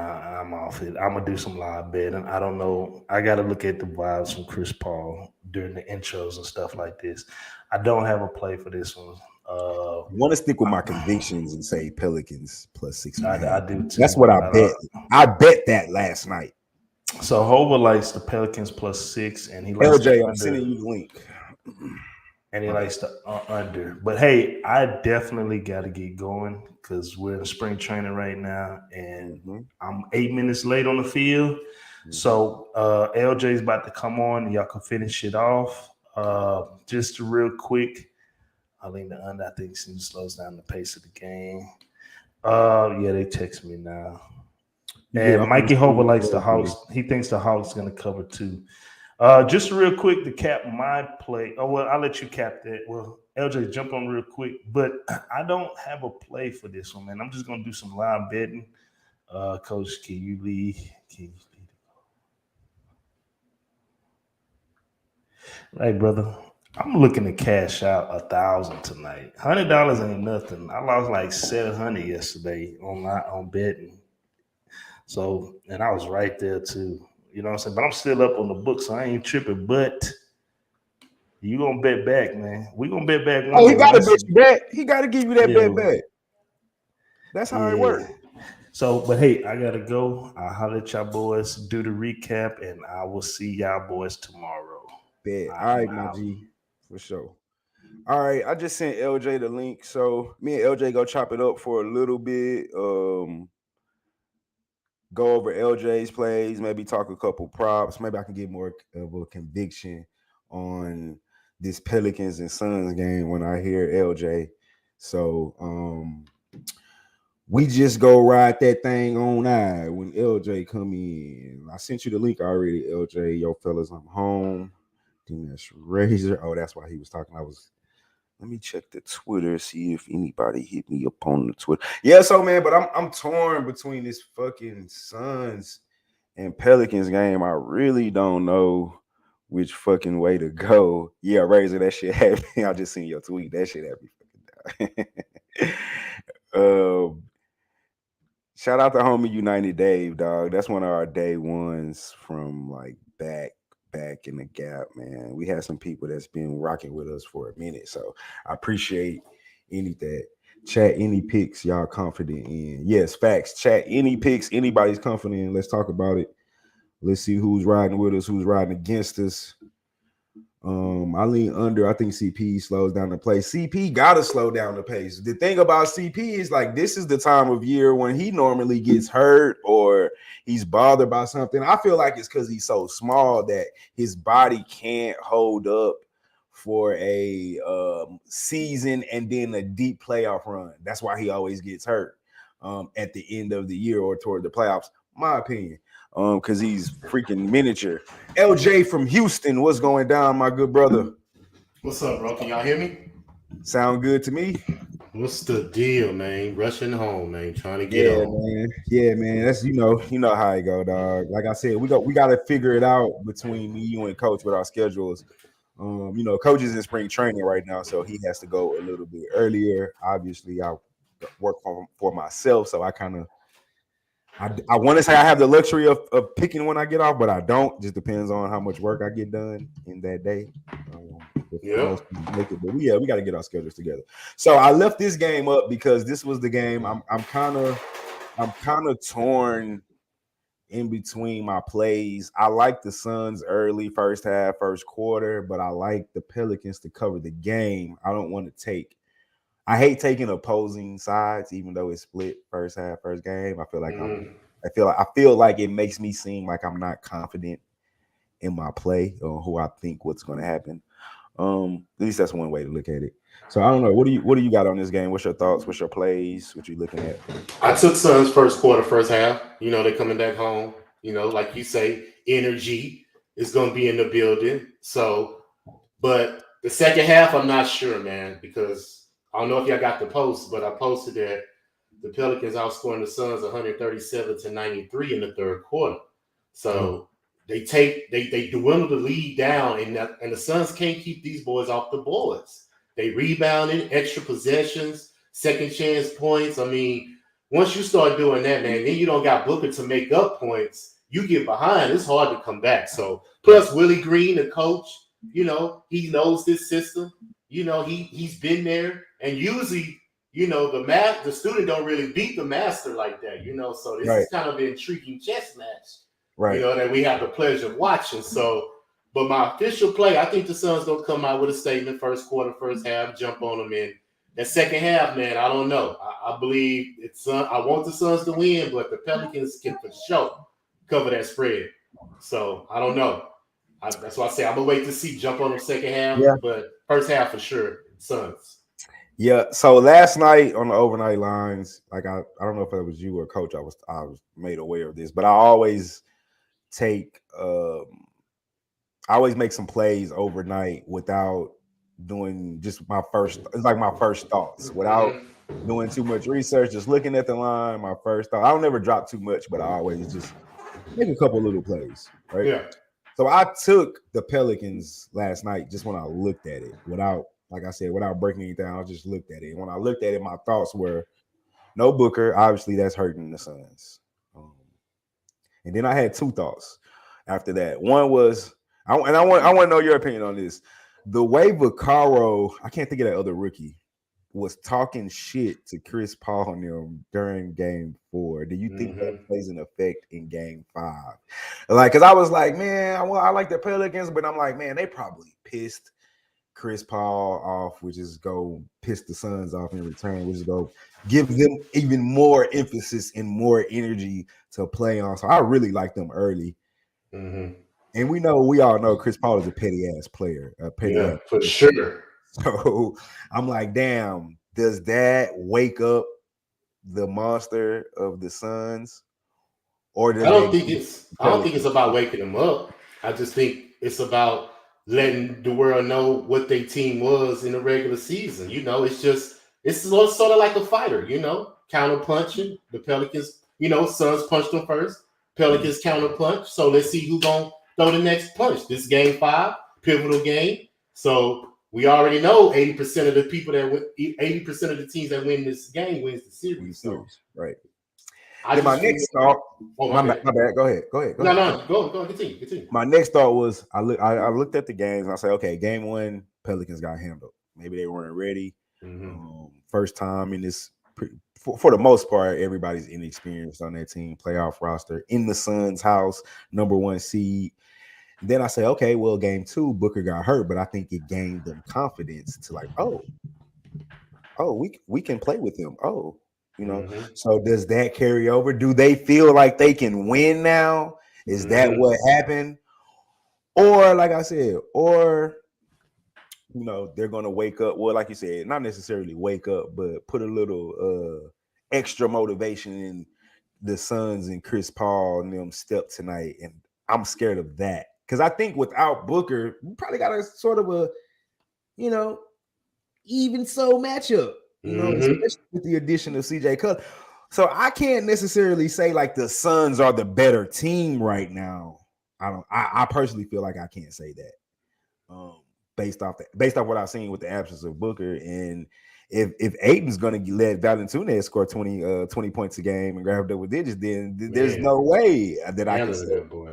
off it. I'm gonna do some live betting. I don't know. I gotta look at the vibes from Chris Paul during the intros and stuff like this. I don't have a play for this one. I want to stick with my convictions and say Pelicans plus 6.5. I do too. That's what I bet. I bet that last night. So Hova likes the Pelicans plus 6, and he likes LJ. I'm sending you the link. And he likes the under. But hey, I definitely got to get going because we're in spring training right now, and I'm 8 minutes late on the field. So LJ's about to come on, and y'all can finish it off. Just real quick, I think the under, I think, slows down the pace of the game. Yeah, they text me now. And Mikey Hova likes the Hawks. He thinks the Hawks going to cover 2. Just real quick to cap my play. Oh, well, I'll let you cap that. Well, LJ, jump on real quick. But I don't have a play for this one, man. I'm just going to do some live betting. Coach, can you lead? Hey, brother, I'm looking to cash out 1,000 tonight. $100 ain't nothing. I lost like 700 yesterday on betting. So, and I was right there too. You know what I'm saying? But I'm still up on the book, so I ain't tripping. But you gonna bet back, man. We gonna bet back. Oh, he gotta bet you back. He gotta give you that bet back. That's how it works. So, but hey, I gotta go. I'll holler at y'all boys, do the recap, and I will see y'all boys tomorrow. Bet. All right, my G, for sure. All right, I just sent LJ the link, so me and LJ go chop it up for a little bit. Go over LJ's plays, maybe talk a couple props. Maybe I can get more of a conviction on this Pelicans and Suns game when I hear LJ. So we just go ride that thing on out when LJ come in. I sent you the link already, LJ. Yo, fellas, I'm home. I think that's Razor. Oh, that's why he was talking. Let me check the Twitter, see if anybody hit me up on the Twitter. Yeah, so man, but I'm torn between this fucking Suns and Pelicans game. I really don't know which fucking way to go. Yeah, Razor, that shit had me. I just seen your tweet. That shit had me fucking down. Shout out to homie United Dave, dog. That's one of our day ones from like back in the gap, man. We had some people that's been rocking with us for a minute, so I appreciate anything. Chat any picks y'all confident in. Yes, facts. Chat any picks anybody's confident in. Let's talk about it. Let's see who's riding with us, who's riding against us. I lean under. I think CP slows down the pace. CP gotta slow down the pace. The thing about CP is like this is the time of year when he normally gets hurt or he's bothered by something. I feel like it's because he's so small that his body can't hold up for a season and then a deep playoff run. That's why he always gets hurt at the end of the year or toward the playoffs. My opinion. Because he's freaking miniature. LJ from Houston, what's going down, my good brother? What's up, bro? Can y'all hear me? Sound good to me. What's the deal, man? Rushing home, man. Trying to get home. Man. Yeah, man. That's you know how it go, dog. Like I said, we got to figure it out between me, you, and coach with our schedules. Coach is in spring training right now, so he has to go a little bit earlier. Obviously, I work for myself, so I kind of. I want to say I have the luxury of picking when I get off, but I don't. Just depends on how much work I get done in that day. But we got to get our schedules together. So I left this game up because this was the game. I'm kind of torn in between my plays. I like the Suns early, first half, first quarter, but I like the Pelicans to cover the game. I hate taking opposing sides, even though it's split first half, first game. I feel like it makes me seem like I'm not confident in my play or who I think what's going to happen. At least that's one way to look at it. So I don't know. What do you got on this game? What's your thoughts? What's your plays? What you looking at? I took Suns first quarter, first half. They're coming back home. Like you say, energy is going to be in the building. So, but the second half, I'm not sure, man, because I don't know if y'all got the post, but I posted that the Pelicans outscoring the Suns 137-93 in the third quarter. So they dwindle the lead down, and the Suns can't keep these boys off the boards. They rebounding, extra possessions, second chance points. I mean, once you start doing that, man, then you don't got Booker to make up points. You get behind, it's hard to come back. So plus Willie Green, the coach, he knows this system. He's been there. And usually, the student don't really beat the master like that, So this is kind of an intriguing chess match, that we have the pleasure of watching. So, but my official play, I think the Suns don't come out with a statement first quarter, first half, jump on them in. That second half, man, I don't know. I believe I want the Suns to win, but the Pelicans can for sure cover that spread. So I don't know. That's why I say I'm gonna wait to see jump on them second half, but first half for sure, Suns. Yeah. So last night on the overnight lines, like I don't know if it was you or coach, I was made aware of this, but I always make some plays overnight without doing just my first thoughts, without doing too much research, just looking at the line, my first thought. I don't ever drop too much, but I always just make a couple little plays, right? Yeah. So I took the Pelicans last night just when I looked at it without breaking anything. I just looked at it. And when I looked at it, my thoughts were no Booker. Obviously, that's hurting the Suns. And then I had two thoughts after that. One was, I want to know your opinion on this. The way Vaccaro, I can't think of that other rookie, was talking shit to Chris Paul and them during Game 4. Do you think that plays an effect in Game 5? Like, because I was like, man, I like the Pelicans, but I'm like, man, they probably pissed Chris Paul off, which is go piss the Suns off in return, which is go give them even more emphasis and more energy to play on. So I really like them early. And we all know Chris Paul is a petty ass player. For sure. So I'm like, damn, does that wake up the monster of the Suns? Or I don't think it's about waking them up. I just think it's about letting the world know what their team was in the regular season. It's sort of like a fighter, counter punching. The Pelicans, Suns punched them first. Pelicans counter punch. So let's see who's gonna throw the next punch. This Game 5, pivotal game. So we already know 80% of the people 80% of the teams that win this game wins the series. So, right. My next thought. My bad. Go ahead. No. Go. Continue. My next thought was I looked at the games and I said, okay, Game 1, Pelicans got handled. Maybe they weren't ready. First time in this. For the most part, everybody's inexperienced on that team, playoff roster in the Suns' house, number 1 seed. Then I say, okay, well, game 2, Booker got hurt, but I think it gained them confidence to like, we can play with him. So does that carry over? Do they feel like they can win now? Is that what happened? Or like I said, they're gonna wake up. Well, like you said, not necessarily wake up, but put a little extra motivation in the Suns and Chris Paul and them step tonight. And I'm scared of that. Because I think without Booker, we probably got a sort of a, even so matchup, especially with the addition of CJ Cutler. So I can't necessarily say like the Suns are the better team right now. I personally feel like I can't say that. Based off what I've seen with the absence of Booker. And if Ayton's going to let Valanciunas score 20 points a game and grab double digits, then there's no way that I can say that, boy.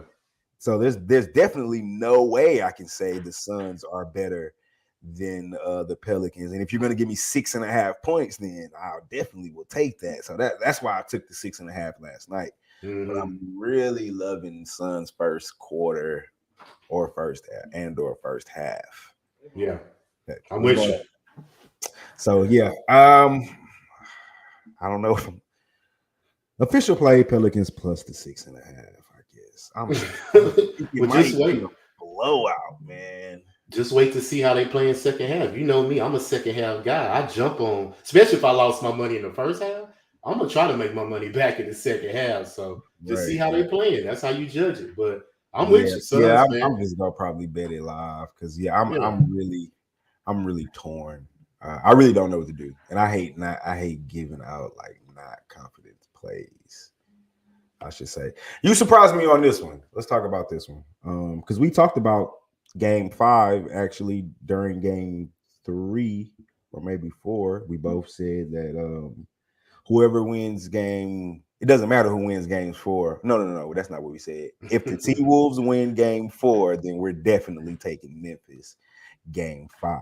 So there's definitely no way I can say the Suns are better than the Pelicans. And if you're going to give me 6.5 points, then I definitely will take that. So that's why I took the 6.5 last night. But I'm really loving Suns first quarter or first half. Yeah, I'm with you. So yeah, I don't know. Official play Pelicans plus the 6.5. I guess. But just wait. Blowout, man. Just wait to see how they play in second half. You know me, I'm a second half guy. I jump on, especially if I lost my money in the first half. I'm gonna try to make my money back in the second half. So just see how they playing. That's how you judge it. But I'm with you, Suns, I'm just gonna probably bet it live because I'm really torn. I really don't know what to do, and I hate giving out like not confident plays. I should say you surprised me on this one. Let's talk about this one because we talked about game 5 actually during game 3 or maybe 4. We both said that whoever wins game. It doesn't matter who wins games 4. No. That's not what we said. If the T-Wolves win game 4, then we're definitely taking Memphis game 5.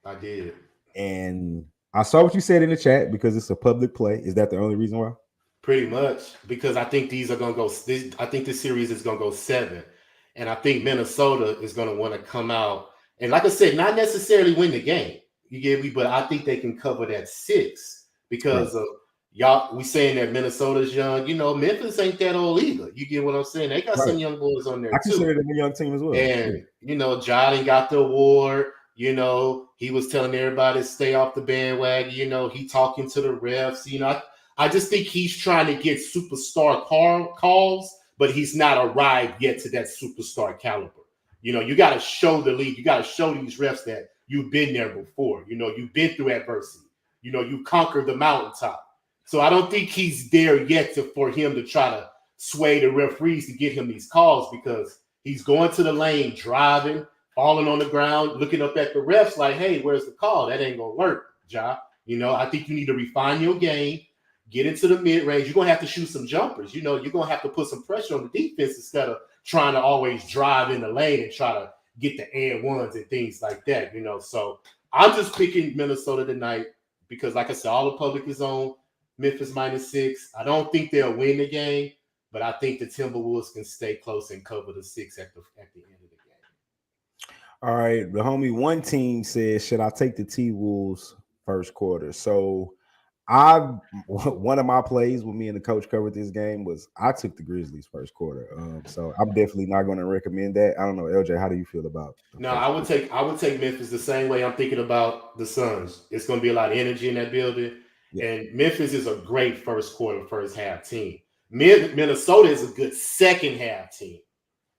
I did. And I saw what you said in the chat because it's a public play. Is that the only reason why? Pretty much. Because I think these are going to go – I think this series is going to go 7. And I think Minnesota is going to want to come out. And like I said, not necessarily win the game. You get me? But I think they can cover that 6 because of – y'all, we saying that Minnesota's young. Memphis ain't that old either. You get what I'm saying? They got some young boys on there, too. I consider them a young team as well. And, Jalen got the award. He was telling everybody to stay off the bandwagon. He talking to the refs. I just think he's trying to get superstar calls, but he's not arrived yet to that superstar caliber. You got to show the league. You got to show these refs that you've been there before. You've been through adversity. You conquered the mountaintop. So I don't think he's there yet for him to try to sway the referees to get him these calls because he's going to the lane, driving, falling on the ground, looking up at the refs like, hey, where's the call? That ain't going to work, Ja. I think you need to refine your game, get into the mid-range. You're going to have to shoot some jumpers. You're going to have to put some pressure on the defense instead of trying to always drive in the lane and try to get the and ones and things like that, So I'm just picking Minnesota tonight because, like I said, all the public is on Memphis -6. I don't think they'll win the game, but I think the Timberwolves can stay close and cover the 6 at the end of the game. All right, the homie One Team says, should I take the T-Wolves first quarter? So one of my plays with me and the coach covered this game was I took the Grizzlies first quarter. So I'm definitely not going to recommend that. I don't know, LJ, how do you feel about it? No, I would take Memphis the same way I'm thinking about the Suns. It's going to be a lot of energy in that building. Yeah. And Memphis is a great first quarter, first half team. Minnesota is a good second half team.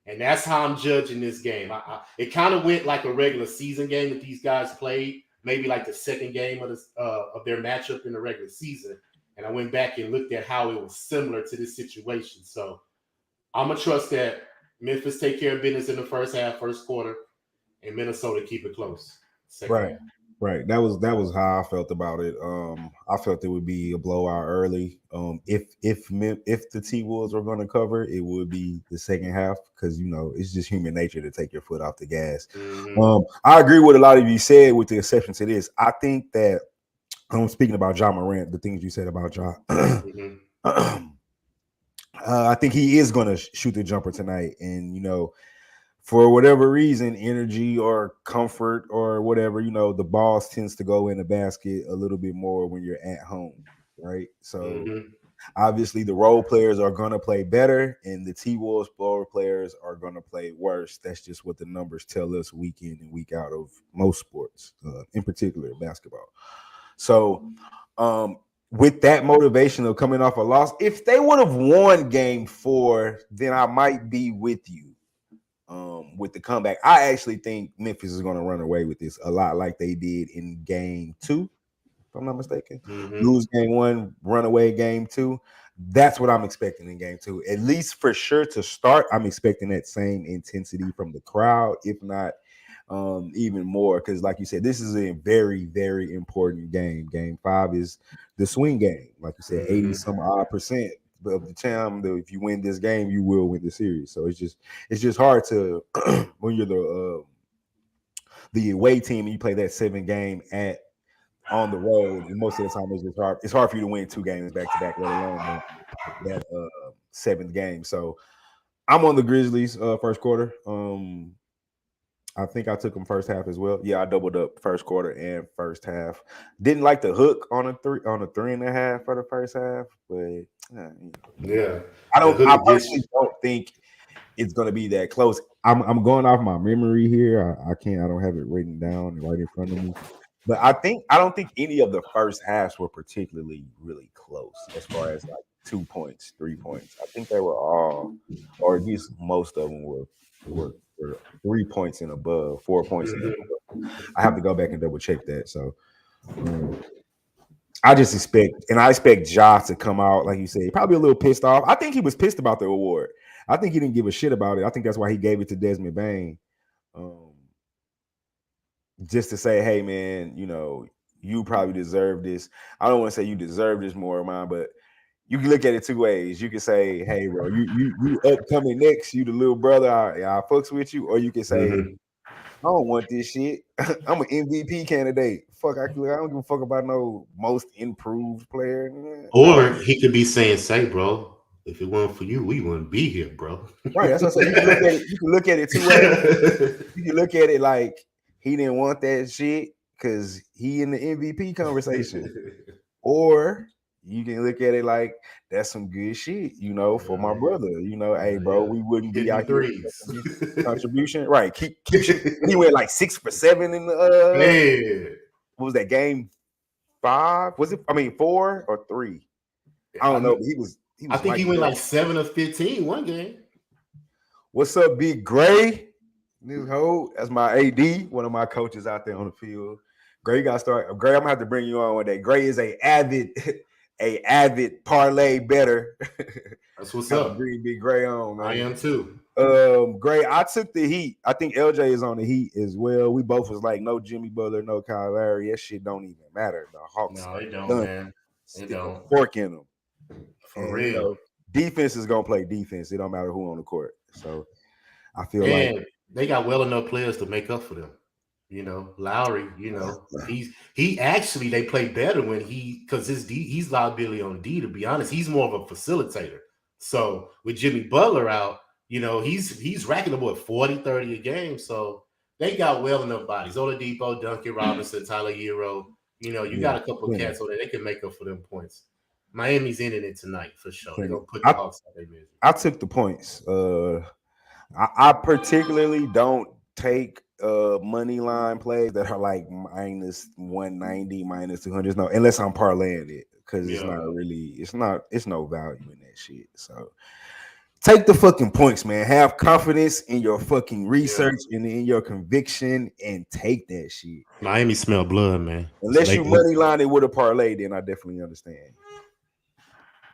And that's how I'm judging this game. It kind of went like a regular season game that these guys played, maybe like the second game of their matchup in the regular season. And I went back and looked at how it was similar to this situation. So I'm going to trust that Memphis take care of business in the first half, first quarter, and Minnesota keep it close. Half. Right. That was how I felt about it. I felt it would be a blowout early. If the T-Wolves were going to cover, it would be the second half because it's just human nature to take your foot off the gas. Mm-hmm. I agree with a lot of you said, with the exception to this. I think that speaking about Ja Morant, the things you said about Ja, mm-hmm. I think he is going to shoot the jumper tonight, and for whatever reason, energy or comfort or whatever, the balls tends to go in the basket a little bit more when you're at home, right? So obviously the role players are going to play better and the T-Wolves role players are going to play worse. That's just what the numbers tell us week in and week out of most sports, in particular basketball. So with that motivation of coming off a loss, if they would have won game 4, then I might be with you. With the comeback, I actually think Memphis is going to run away with this a lot like they did in game 2, if I'm not mistaken. Lose game 1, run away game 2. That's what I'm expecting in game 2. At least for sure to start, I'm expecting that same intensity from the crowd, if not even more, because like you said, this is a very, very important game. Game 5 is the swing game. Like you said, 80 some odd percent of the time that if you win this game, you will win the series. So it's just hard to when you're the away team and you play that 7 game on the road, and most of the time it's hard for you to win 2 games back to back, let alone that 7th game. So I'm on the Grizzlies first quarter. I think I took them first half as well. Yeah, I doubled up first quarter and first half. Didn't like the hook on a 3.5 for the first half, but I personally don't think it's going to be that close. I'm going off my memory here. I don't have it written down right in front of me, but I don't think any of the first halves were particularly really close as far as like 2 points, 3 points. I think they were all, or at least most of them were 3 points and above, 4 points and above. I have to go back and double check that. So I expect Ja to come out, like you said, probably a little pissed off. I think he was pissed about the award. I think he didn't give a shit about it. I think that's why he gave it to Desmond Bane. Just to say, hey man, you probably deserve this. I don't want to say you deserve this more of mine, but you can look at it 2 ways. You can say, hey, bro, you upcoming next, you the little brother, I fucks with you. Or you can say, I don't want this shit. I'm an MVP candidate. Fuck, I don't give a fuck about no most improved player. Or he could be saying, say, bro, if it weren't for you, we wouldn't be here, bro. Right, that's what I said. You can look at it 2 ways. You can look at it like he didn't want that shit because he in the MVP conversation. Or you can look at it like that's some good shit, for my brother. Hey, bro, we wouldn't be out here contribution. Right. Keep he went like 6 for 7 in the what was that, game 5? Was it 4 or 3? I don't know, but he was I think he went like 7 of 15 one game. What's up, Big Gray? This hoe, that's my AD, one of my coaches out there on the field. Gray got started. Gray, I'm gonna have to bring you on one day. Gray is a avid parlay better. That's what's up. Bring Big Gray on, man. I am too. Gray, I took the Heat. I think LJ is on the Heat as well. We both was like, no Jimmy Butler, no Kyle Lowry. That shit don't even matter. The Hawks, no, they don't, man. They don't. A fork in them. For real. Defense is gonna play defense. It don't matter who on the court. So I feel like they got well enough players to make up for them. Lowry, he actually, they play better when because he's liability on D, to be honest. He's more of a facilitator. So with Jimmy Butler out, he's racking up 40, 30 a game. So they got well enough bodies. Oladipo, Duncan Robinson, Tyler Hero. You got a couple of cats on there. They can make up for them points. Miami's in it tonight for sure. They're gonna put the Hawks out their misery. I took the points. I particularly don't take money line plays that are like minus 190, minus 200. No, unless I'm parlaying it, because it's no value in that shit. So take the fucking points, man. Have confidence in your fucking research and in your conviction, and take that shit. Miami smell blood, man. Unless you money line it with a parlay, then I definitely understand.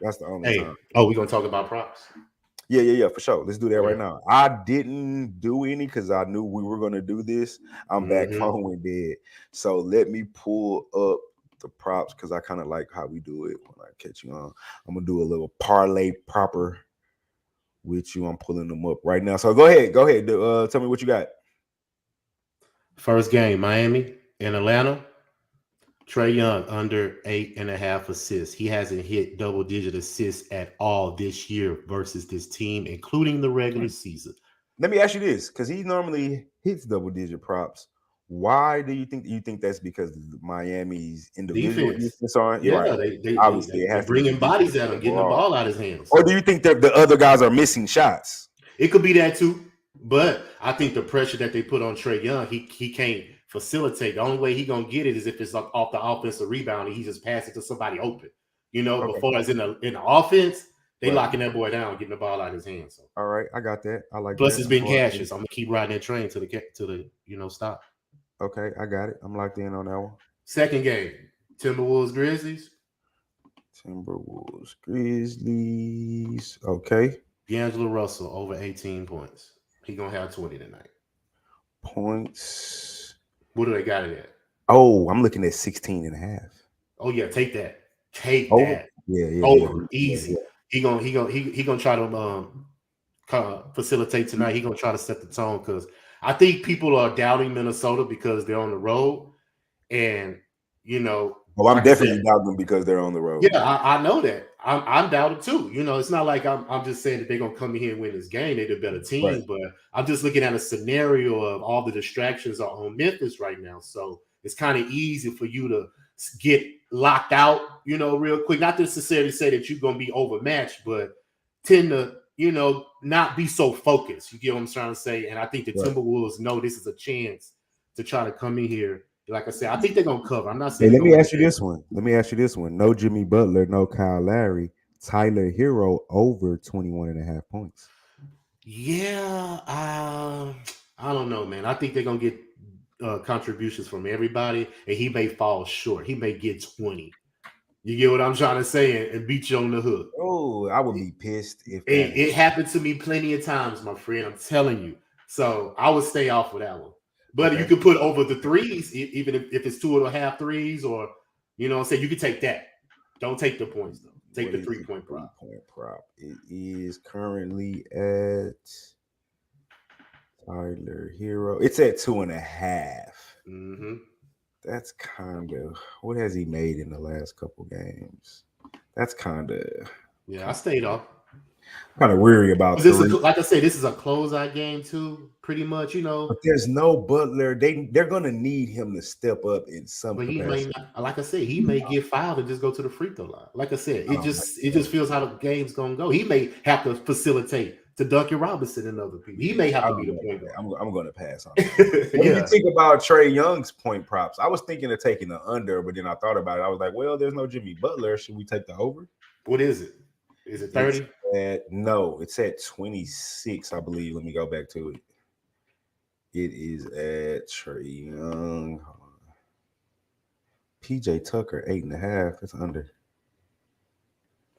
That's the only time. Oh, we're gonna talk about props. Yeah, for sure. Let's do that right now. I didn't do any because I knew we were going to do this. I'm back home and dead. So let me pull up the props because I kind of like how we do it when I catch you on. I'm going to do a little parlay proper with you. I'm pulling them up right now. So go ahead. Tell me what you got. First game, Miami and Atlanta. Trae Young under 8.5 assists. He hasn't hit double-digit assists at all this year versus this team, including the regular season. Let me ask you this, because he normally hits double-digit props. Why do you think that's because of Miami's individual defense on? Yeah, Right. they Obviously, it has to bringing be bodies at him, getting the ball out of his hands. Or do you think that the other guys are missing shots? It could be that too, but I think the pressure that they put on Trae Young, he can't facilitate. The only way he gonna get it is if it's like off the offensive rebound and he just pass it to somebody open. Before it's in the offense, they locking that boy down, getting the ball out of his hands. So. All right, I got that. I like. Plus, that. it's been cashes. I'm gonna keep riding that train to the stop. Okay, I got it. I'm locked in on that one. Second game, Timberwolves Grizzlies. Timberwolves Grizzlies. Okay. D'Angelo Russell over 18 points. He gonna have 20 tonight. Points. What do they got it at? Oh, I'm looking at 16 and a half. Oh yeah, take that. Take that. Yeah. Over. Easy. Yeah. He gonna try to facilitate tonight. He gonna try to set the tone because I think people are doubting Minnesota because they're on the road, and Well, I'm definitely doubting them because they're on the road. Yeah, I know that. I'm doubted too. It's not like I'm just saying that they're gonna come in here and win this game. They're the better team, right. But I'm just looking at a scenario of all the distractions are on Memphis right now. So it's kind of easy for you to get locked out, real quick. Not necessarily say that you're gonna be overmatched, but tend to, not be so focused. You get what I'm trying to say? And I think the Timberwolves know this is a chance to try to come in here. Like I said, I think they're going to cover. I'm not saying. Hey, let me ask you this one. No Jimmy Butler, no Kyle Lowry. Tyler Hero over 21 and a half points. Yeah. I don't know, man. I think they're going to get contributions from everybody, and he may fall short. He may get 20. You get what I'm trying to say and beat you on the hook. Oh, I would be pissed if it happened to me plenty of times, my friend. I'm telling you. So I would stay off of that one. But you could put over the threes, even if it's 2.5 threes, or you can take that. Don't take the points though. Take the 3-point prop. 3-point prop. It is currently at Tyler Hero. It's at 2.5. Mm-hmm. That's kind of what has he made in the last couple games? That's kind of I stayed off. Kind of weary about this. Like I said, this is a closeout game too, pretty much. But there's no Butler. They're gonna need him to step up in some. But he may not. Like I said, he may get fouled and just go to the free throw line. Like I said, it just feels how the game's gonna go. He may have to facilitate to Duncan Robinson and other people. He may have to be the point guard. I'm going to pass on that. What do you think about Trae Young's point props? I was thinking of taking the under, but then I thought about it. I was like, well, there's no Jimmy Butler. Should we take the over? What is it? Is it 30? No, it's at 26, I believe. Let me go back to it. It is at Trae Young. PJ Tucker, 8.5. It's under.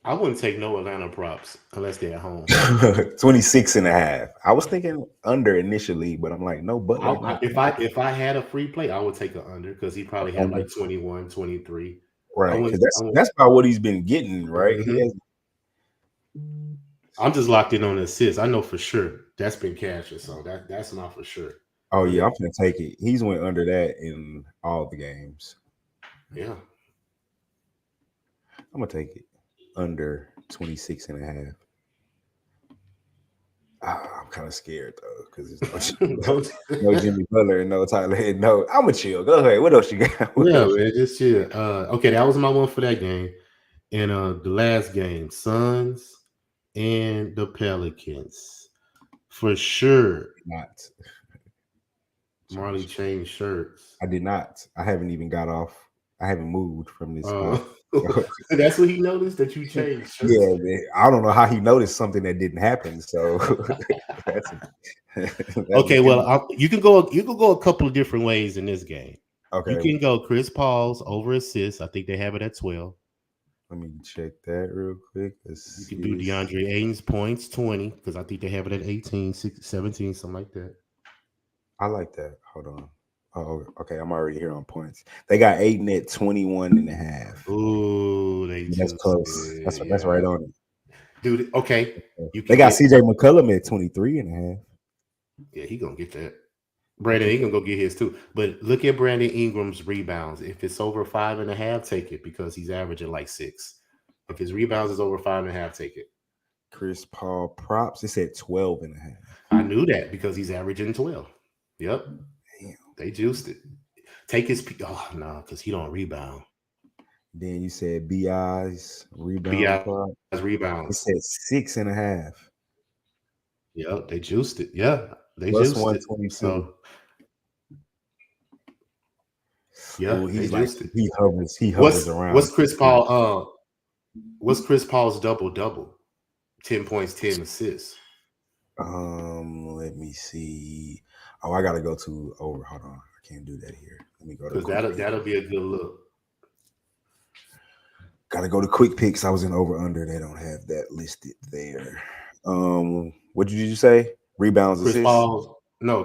I wouldn't take no Atlanta props unless they're at home. 26.5. I was thinking under initially, but I'm like, no, but if I had a free play, I would take an under because he probably had like 21, 23. Right. That's about what he's been getting, right? Mm-hmm. I'm just locked in on assists. I know for sure that's been cashing, so that's not for sure. Oh yeah, I'm gonna take it. He's went under that in all the games. Yeah. I'm gonna take it. Under 26.5. I'm kind of scared though because it's no Jimmy Butler and no Tyler. No, I'm gonna chill. Go ahead. What else you got? Man, just chill. Okay, that was my one for that game. And the last game, Suns and the Pelicans, for sure. Not. Marley changed shirts. I did not. I haven't even got off. I haven't moved from this. That's what he noticed, that you changed shirts. Yeah, man. I don't know how he noticed something that didn't happen. So that's okay. Well, you can go a couple of different ways in this game. Okay, you can go Chris Paul's over assists. I think they have it at 12. Let me check that real quick. You can do DeAndre Ayton's points 20 because I think they have it at 18, 17, something like that. I like that. Hold on. Oh, okay. I'm already here on points. They got Ayton at 21.5. Ooh, that's close. That's right on it. Dude, okay. They got CJ McCollum at 23.5. Yeah, he gonna get that. Brandon, he gonna go get his too. But look at Brandon Ingram's rebounds. If it's over 5.5, take it because he's averaging like 6. If his rebounds is over 5.5, take it. Chris Paul props. It said 12.5. I knew that because he's averaging 12. Yep. Damn. They juiced it. Take his because he don't rebound. Then you said BI's rebound. BI's rebound. It said 6.5. Yep, they juiced it. Yeah, they Plus juiced 122. it. So, yeah, ooh, they juiced it. He hovers around. What's Chris Paul? What's Chris Paul's double? 10 points, 10 assists. Let me see. Oh, I gotta go to over. Hold on, I can't do that here. Let me go to that'll be a good look. Gotta go to quick picks. I was in over under. They don't have that listed there. What did you say? Rebounds, assists?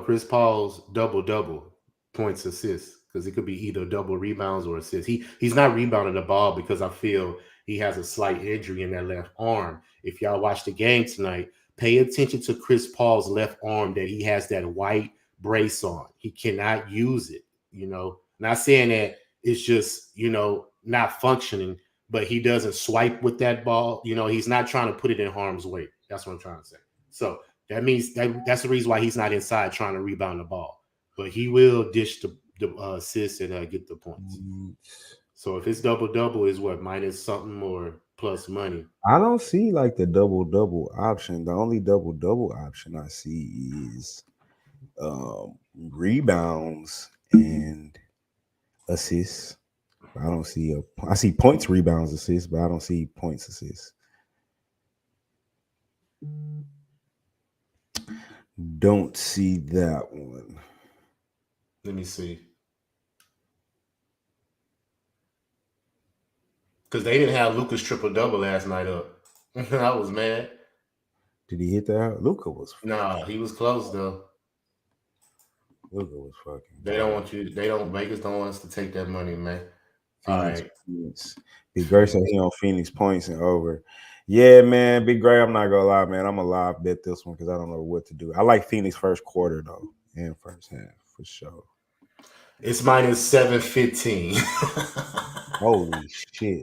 Chris Paul's double points, assists, because it could be either double rebounds or assists. He's not rebounding the ball because I feel he has a slight injury in that left arm. If y'all watch the game tonight, pay attention to Chris Paul's left arm, that he has that white brace on. He cannot use it. Not saying that it's just not functioning, but he doesn't swipe with that ball. He's not trying to put it in harm's way. That's what I'm trying to say. So that means that's the reason why he's not inside trying to rebound the ball. But he will dish the assist and get the points. So if it's double is what, minus something or plus money? I don't see like the double option. The only double option I see is rebounds and assists. I don't see I see points, rebounds, assists, but I don't see points, assists. Don't see that one. Let me see. Because they didn't have Luka's triple-double last night up. I was mad. Did he hit that? Luka was. Nah, he was close though. Luka was fucking. Vegas don't want us to take that money, man. All right. Big Gray said he on Phoenix points and over. Yeah, man. Big Gray, I'm not gonna lie, man. I'm a live bet this one because I don't know what to do. I like Phoenix first quarter though, and first half for sure. It's minus 715. Holy shit.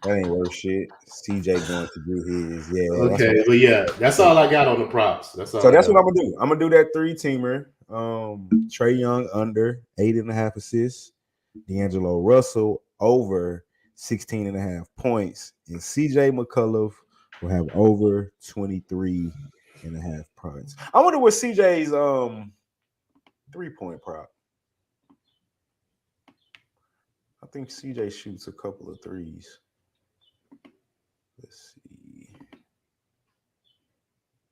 That ain't worth shit. CJ going to do his. Yeah. Okay, but yeah, that's all I got on the props. That's what I'm gonna do. I'm gonna do that 3-teamer. Trae Young under 8.5 assists. D'Angelo Russell over 16.5 points. And CJ McCullough will have over 23.5 points. I wonder what CJ's 3-point prop. I think CJ shoots a couple of threes. Let's see.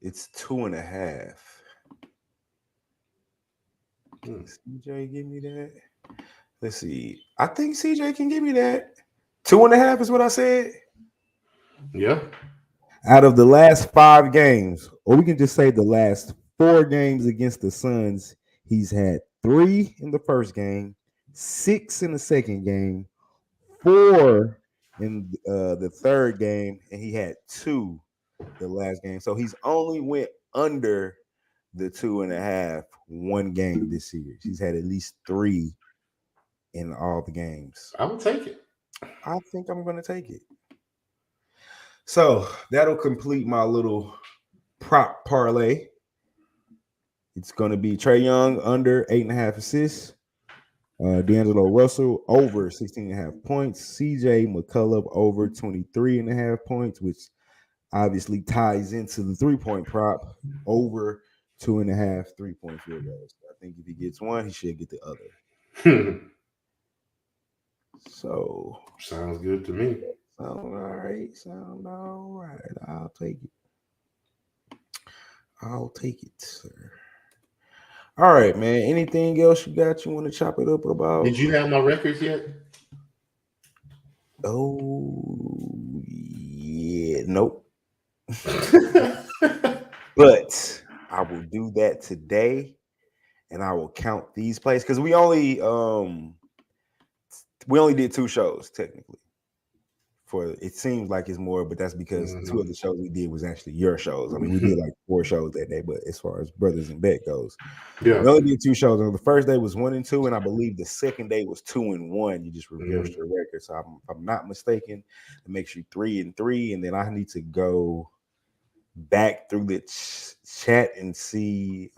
It's 2.5. Can CJ give me that? Let's see. I think CJ can give me that. 2.5 is what I said. Yeah. Out of the last 5 games, or we can just say the last 4 games against the Suns, he's had 3 in the first game, 6 in the second game, 4 in the third game, and he had 2 the last game. So he's only went under the 2.5 one game this series. He's had at least 3 in all the games. I will take it. I think I'm going to take it. So that'll complete my little prop parlay. It's going to be Trae Young under 8.5 assists. D'Angelo Russell over 16.5 points. CJ McCullough over 23.5 points, which obviously ties into the 3-point prop over 2.5 3-point field goals. I think if he gets one, he should get the other. So sounds good to me. Sound all right. I'll take it, sir. All right, man. Anything else you want to chop it up about? Did you have my records yet? Oh, yeah. Nope. But I will do that today, and I will count these plays because we only did 2 shows technically. It seems like it's more, but that's because 2 of the shows we did was actually your shows. I mean, we did like 4 shows that day, but as far as Brothas N Bets goes, we only did 2 shows. And the first day was 1 and 2, and I believe the second day was 2 and 1. You just reversed your record. So if I'm not mistaken, it makes you 3 and 3, and then I need to go back through the chat and see.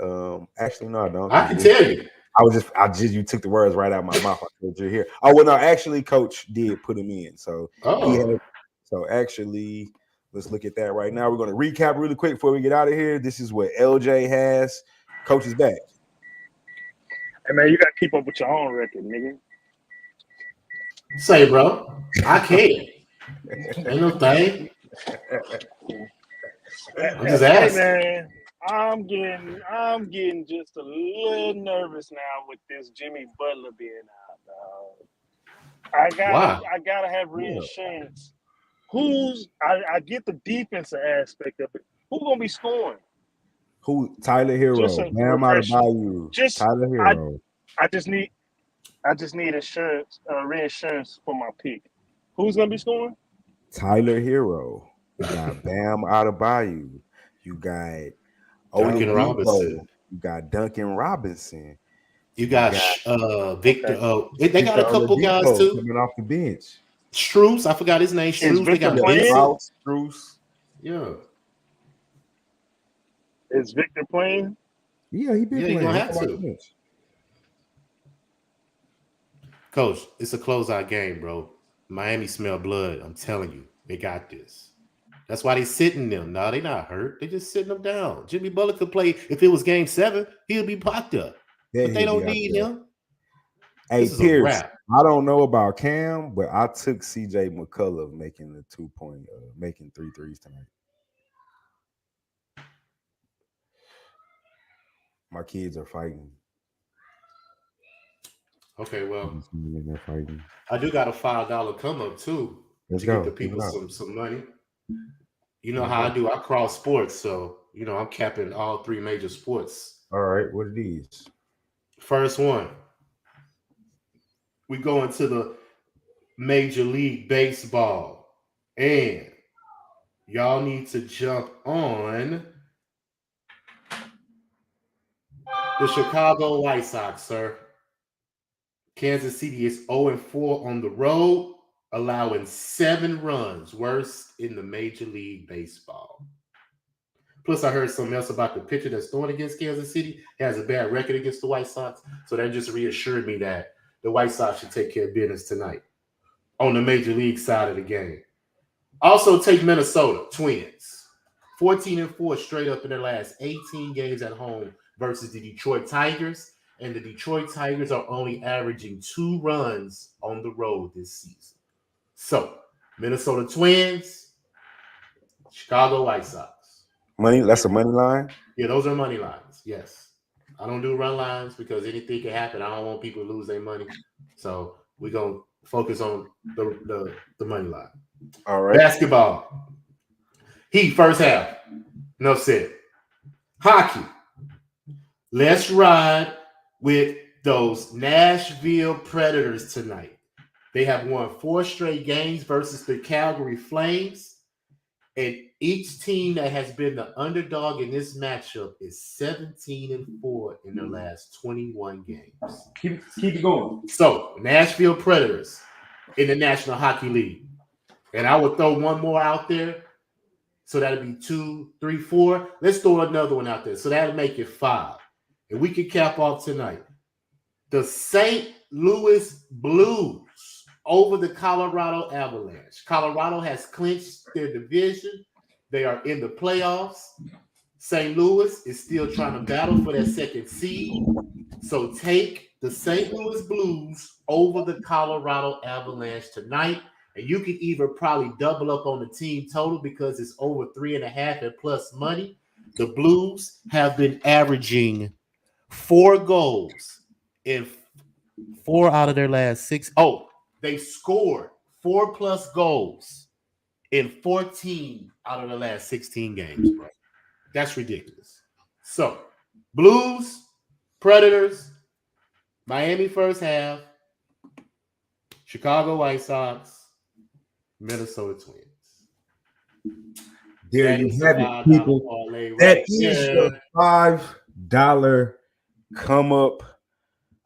Actually, no, I don't. I can tell you. I just you took the words right out of my mouth. I told you here. Oh well, no, actually, Coach did put him in. So actually, let's look at that right now. We're going to recap really quick before we get out of here. This is what LJ has. Coach is back. Hey man, you got to keep up with your own record, nigga. Say, bro, I can't. Ain't no thing. I'm just asking. Hey man, I'm getting just a little nervous now with this Jimmy Butler being out, dog. I gotta have reinsurance. I get the defensive aspect of it. Who's gonna be scoring? Who? Tyler Hero. Bam out of Bayou. Tyler Hero. I just need insurance, reinsurance for my pick. Who's gonna be scoring? Tyler Hero. You got Bam out of Bayou. You got Duncan Robinson. You got Duncan Robinson. You got Victor. Okay. They got a couple guys too coming off the bench. Struce, I forgot his name. Struce. They got Struce. Yeah. Is Victor playing? Yeah, he been playing. He's gonna have to. Coach, it's a closeout game, bro. Miami smell blood. I'm telling you, they got this. That's why they sitting them. No, they not hurt. They just sitting them down. Jimmy Butler could play. If it was game 7, he'll be popped up. But they don't need him. Hey, Pierce, I don't know about Cam, but I took CJ McCullough making the 2-point, making 3 threes tonight. My kids are fighting. Okay, well, I do got a $5 come up too. Let's get the people some money. You know how I do. I cross sports, so you know I'm capping all 3 major sports. All right, what are these? First one, we go into the Major League Baseball, and y'all need to jump on the Chicago White Sox, sir. Kansas City is 0-4 on the road, allowing 7 runs, worst in the Major League Baseball. Plus, I heard something else about the pitcher that's throwing against Kansas City. He has a bad record against the White Sox, so that just reassured me that the White Sox should take care of business tonight on the Major League side of the game. Also, take Minnesota Twins, 14-4 straight up in their last 18 games at home versus the Detroit Tigers. And the Detroit Tigers are only averaging 2 runs on the road this season. So, Minnesota Twins, Chicago White Sox. Money? That's a money line? Yeah, those are money lines. Yes. I don't do run lines because anything can happen. I don't want people to lose their money. So, we're going to focus on the money line. All right. Basketball. Heat, first half. Enough said. Hockey. Let's ride with those Nashville Predators tonight. They have won 4 straight games versus the Calgary Flames. And each team that has been the underdog in this matchup is 17-4 in their last 21 games. Keep it going. So, Nashville Predators in the National Hockey League. And I would throw one more out there. So that'll be 2, 3, 4. Let's throw another one out there. So that'll make it 5. And we can cap off tonight. The St. Louis Blues over the Colorado Avalanche. Colorado has clinched their division. They are in the playoffs. St. Louis is still trying to battle for that second seed. So take the St. Louis Blues over the Colorado Avalanche tonight. And you can either probably double up on the team total because it's over 3.5 and plus money. The Blues have been averaging 4 goals in 4 out of their last 6. Oh, they scored 4+ goals in 14 out of the last 16 games, bro. That's ridiculous. So, Blues, Predators, Miami first half, Chicago White Sox, Minnesota Twins. There you have it, people. That is your $5 come up.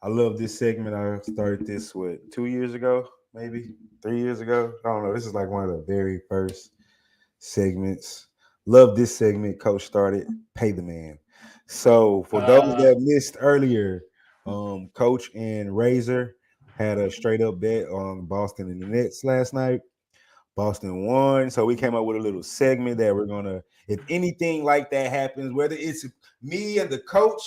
I love this segment. I started this 2 years ago, maybe 3 years ago. I don't know. This is like one of the very first segments. Love this segment. Coach started. Pay the man. So for those that missed earlier, Coach and Razor had a straight up bet on Boston and the Nets last night. Boston won. So we came up with a little segment that we're gonna, if anything like that happens, whether it's me and the coach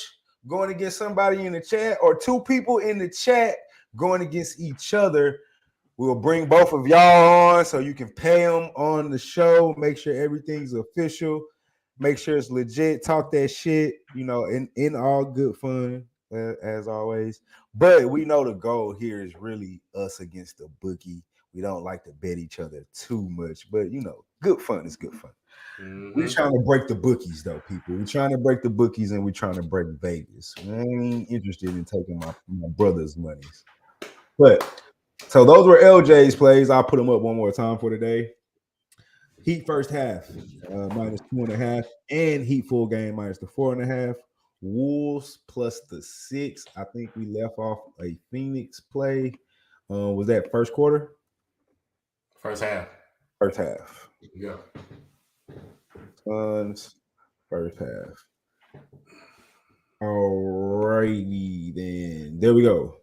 going against somebody in the chat or two people in the chat going against each other, we'll bring both of y'all on so you can pay them on the show. Make sure everything's official. Make sure it's legit. Talk that shit, in all good fun, as always. But we know the goal here is really us against the bookie. We don't like to bet each other too much, but good fun is good fun. Mm-hmm. We're trying to break the bookies, though, people. We're trying to break the bookies and we're trying to break Vegas. I ain't interested in taking my brother's monies. But so those were LJ's plays. I'll put them up one more time for today. Heat first half, -2.5, and Heat full game minus the 4.5. Wolves plus the 6. I think we left off a Phoenix play. Was that first quarter? First half. First half. Yeah. Suns, first half. All righty, then. There we go.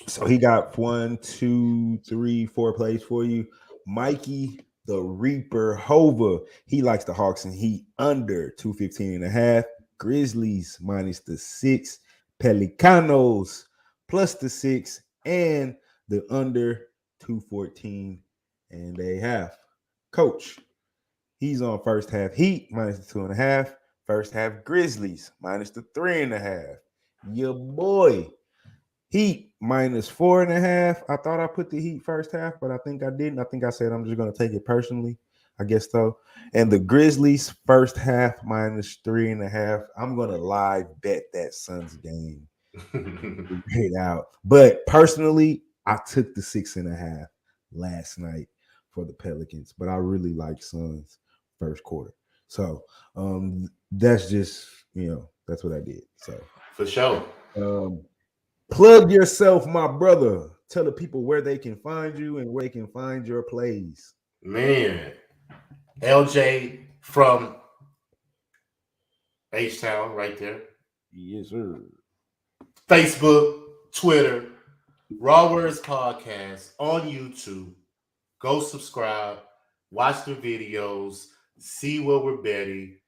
So he got 1, 2, 3, 4 plays for you. Mikey, the Reaper Hova. He likes the Hawks and Heat under 215.5. Grizzlies minus the 6. Pelicanos plus the 6. And the under 214.5. Coach, he's on first half Heat minus the 2.5. First half Grizzlies minus the 3.5. Your boy Heat minus 4.5. I thought I put the Heat first half, but I think I didn't. I think I said I'm just going to take it personally. I guess so. And the Grizzlies first half minus 3.5. I'm going to live bet that Suns game. Get out. But personally, I took the 6.5 last night for the Pelicans, but I really like Suns first quarter. So that's just, that's what I did. So for sure. Plug yourself, my brother. Tell the people where they can find you and where they can find your plays. Man, LJ from H-Town right there. Yes, sir. Facebook, Twitter, Raw Words Podcast on YouTube. Go subscribe, watch the videos, see what we're betting.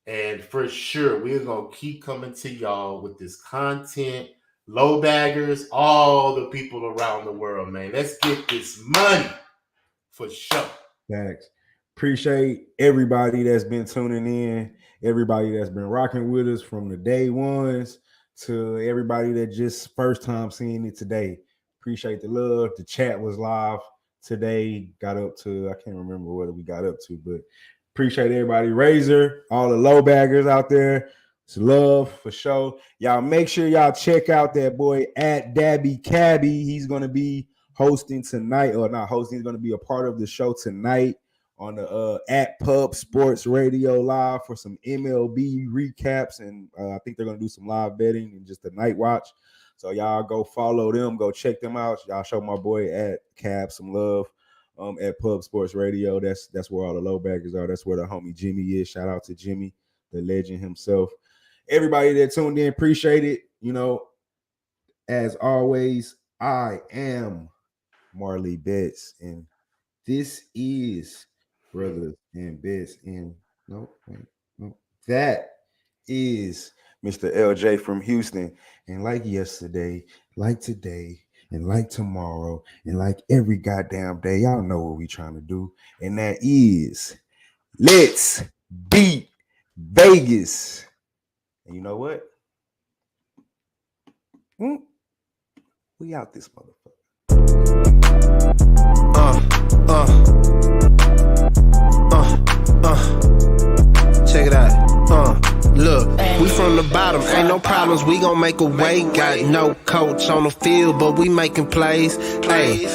And for sure, we're going to keep coming to y'all with this content. Low baggers, all the people around the world, man. Let's get this money for sure. Thanks. Appreciate everybody that's been tuning in, everybody that's been rocking with us from the day ones to everybody that just first time seeing it today. Appreciate the love. The chat was live today. Got up to, I can't remember what we got up to, but appreciate everybody. Razor, all the low baggers out there. It's love for sure. Y'all make sure y'all check out that boy at Dabby Cabby. He's going to be hosting tonight, or not hosting, he's going to be a part of the show tonight on the at Pub Sports Radio Live for some MLB recaps. And I think they're going to do some live betting and just a night watch. So y'all go follow them, go check them out. Y'all show my boy at Cab some love at Pub Sports Radio. That's where all the low baggers are. That's where the homie Jimmy is. Shout out to Jimmy, the legend himself. Everybody that tuned in, appreciate it. As always, I am Marley Bets, and this is Brothas N Bets. And no, that is Mr. LJ from Houston. And like yesterday, like today, and like tomorrow, and like every goddamn day, y'all know what we trying to do. And that is, let's beat Vegas. And you know what? We out this motherfucker. Check it out. Look, we from the bottom, ain't no problems, we gon' make a way. Got no coach on the field, but we making plays. Hey,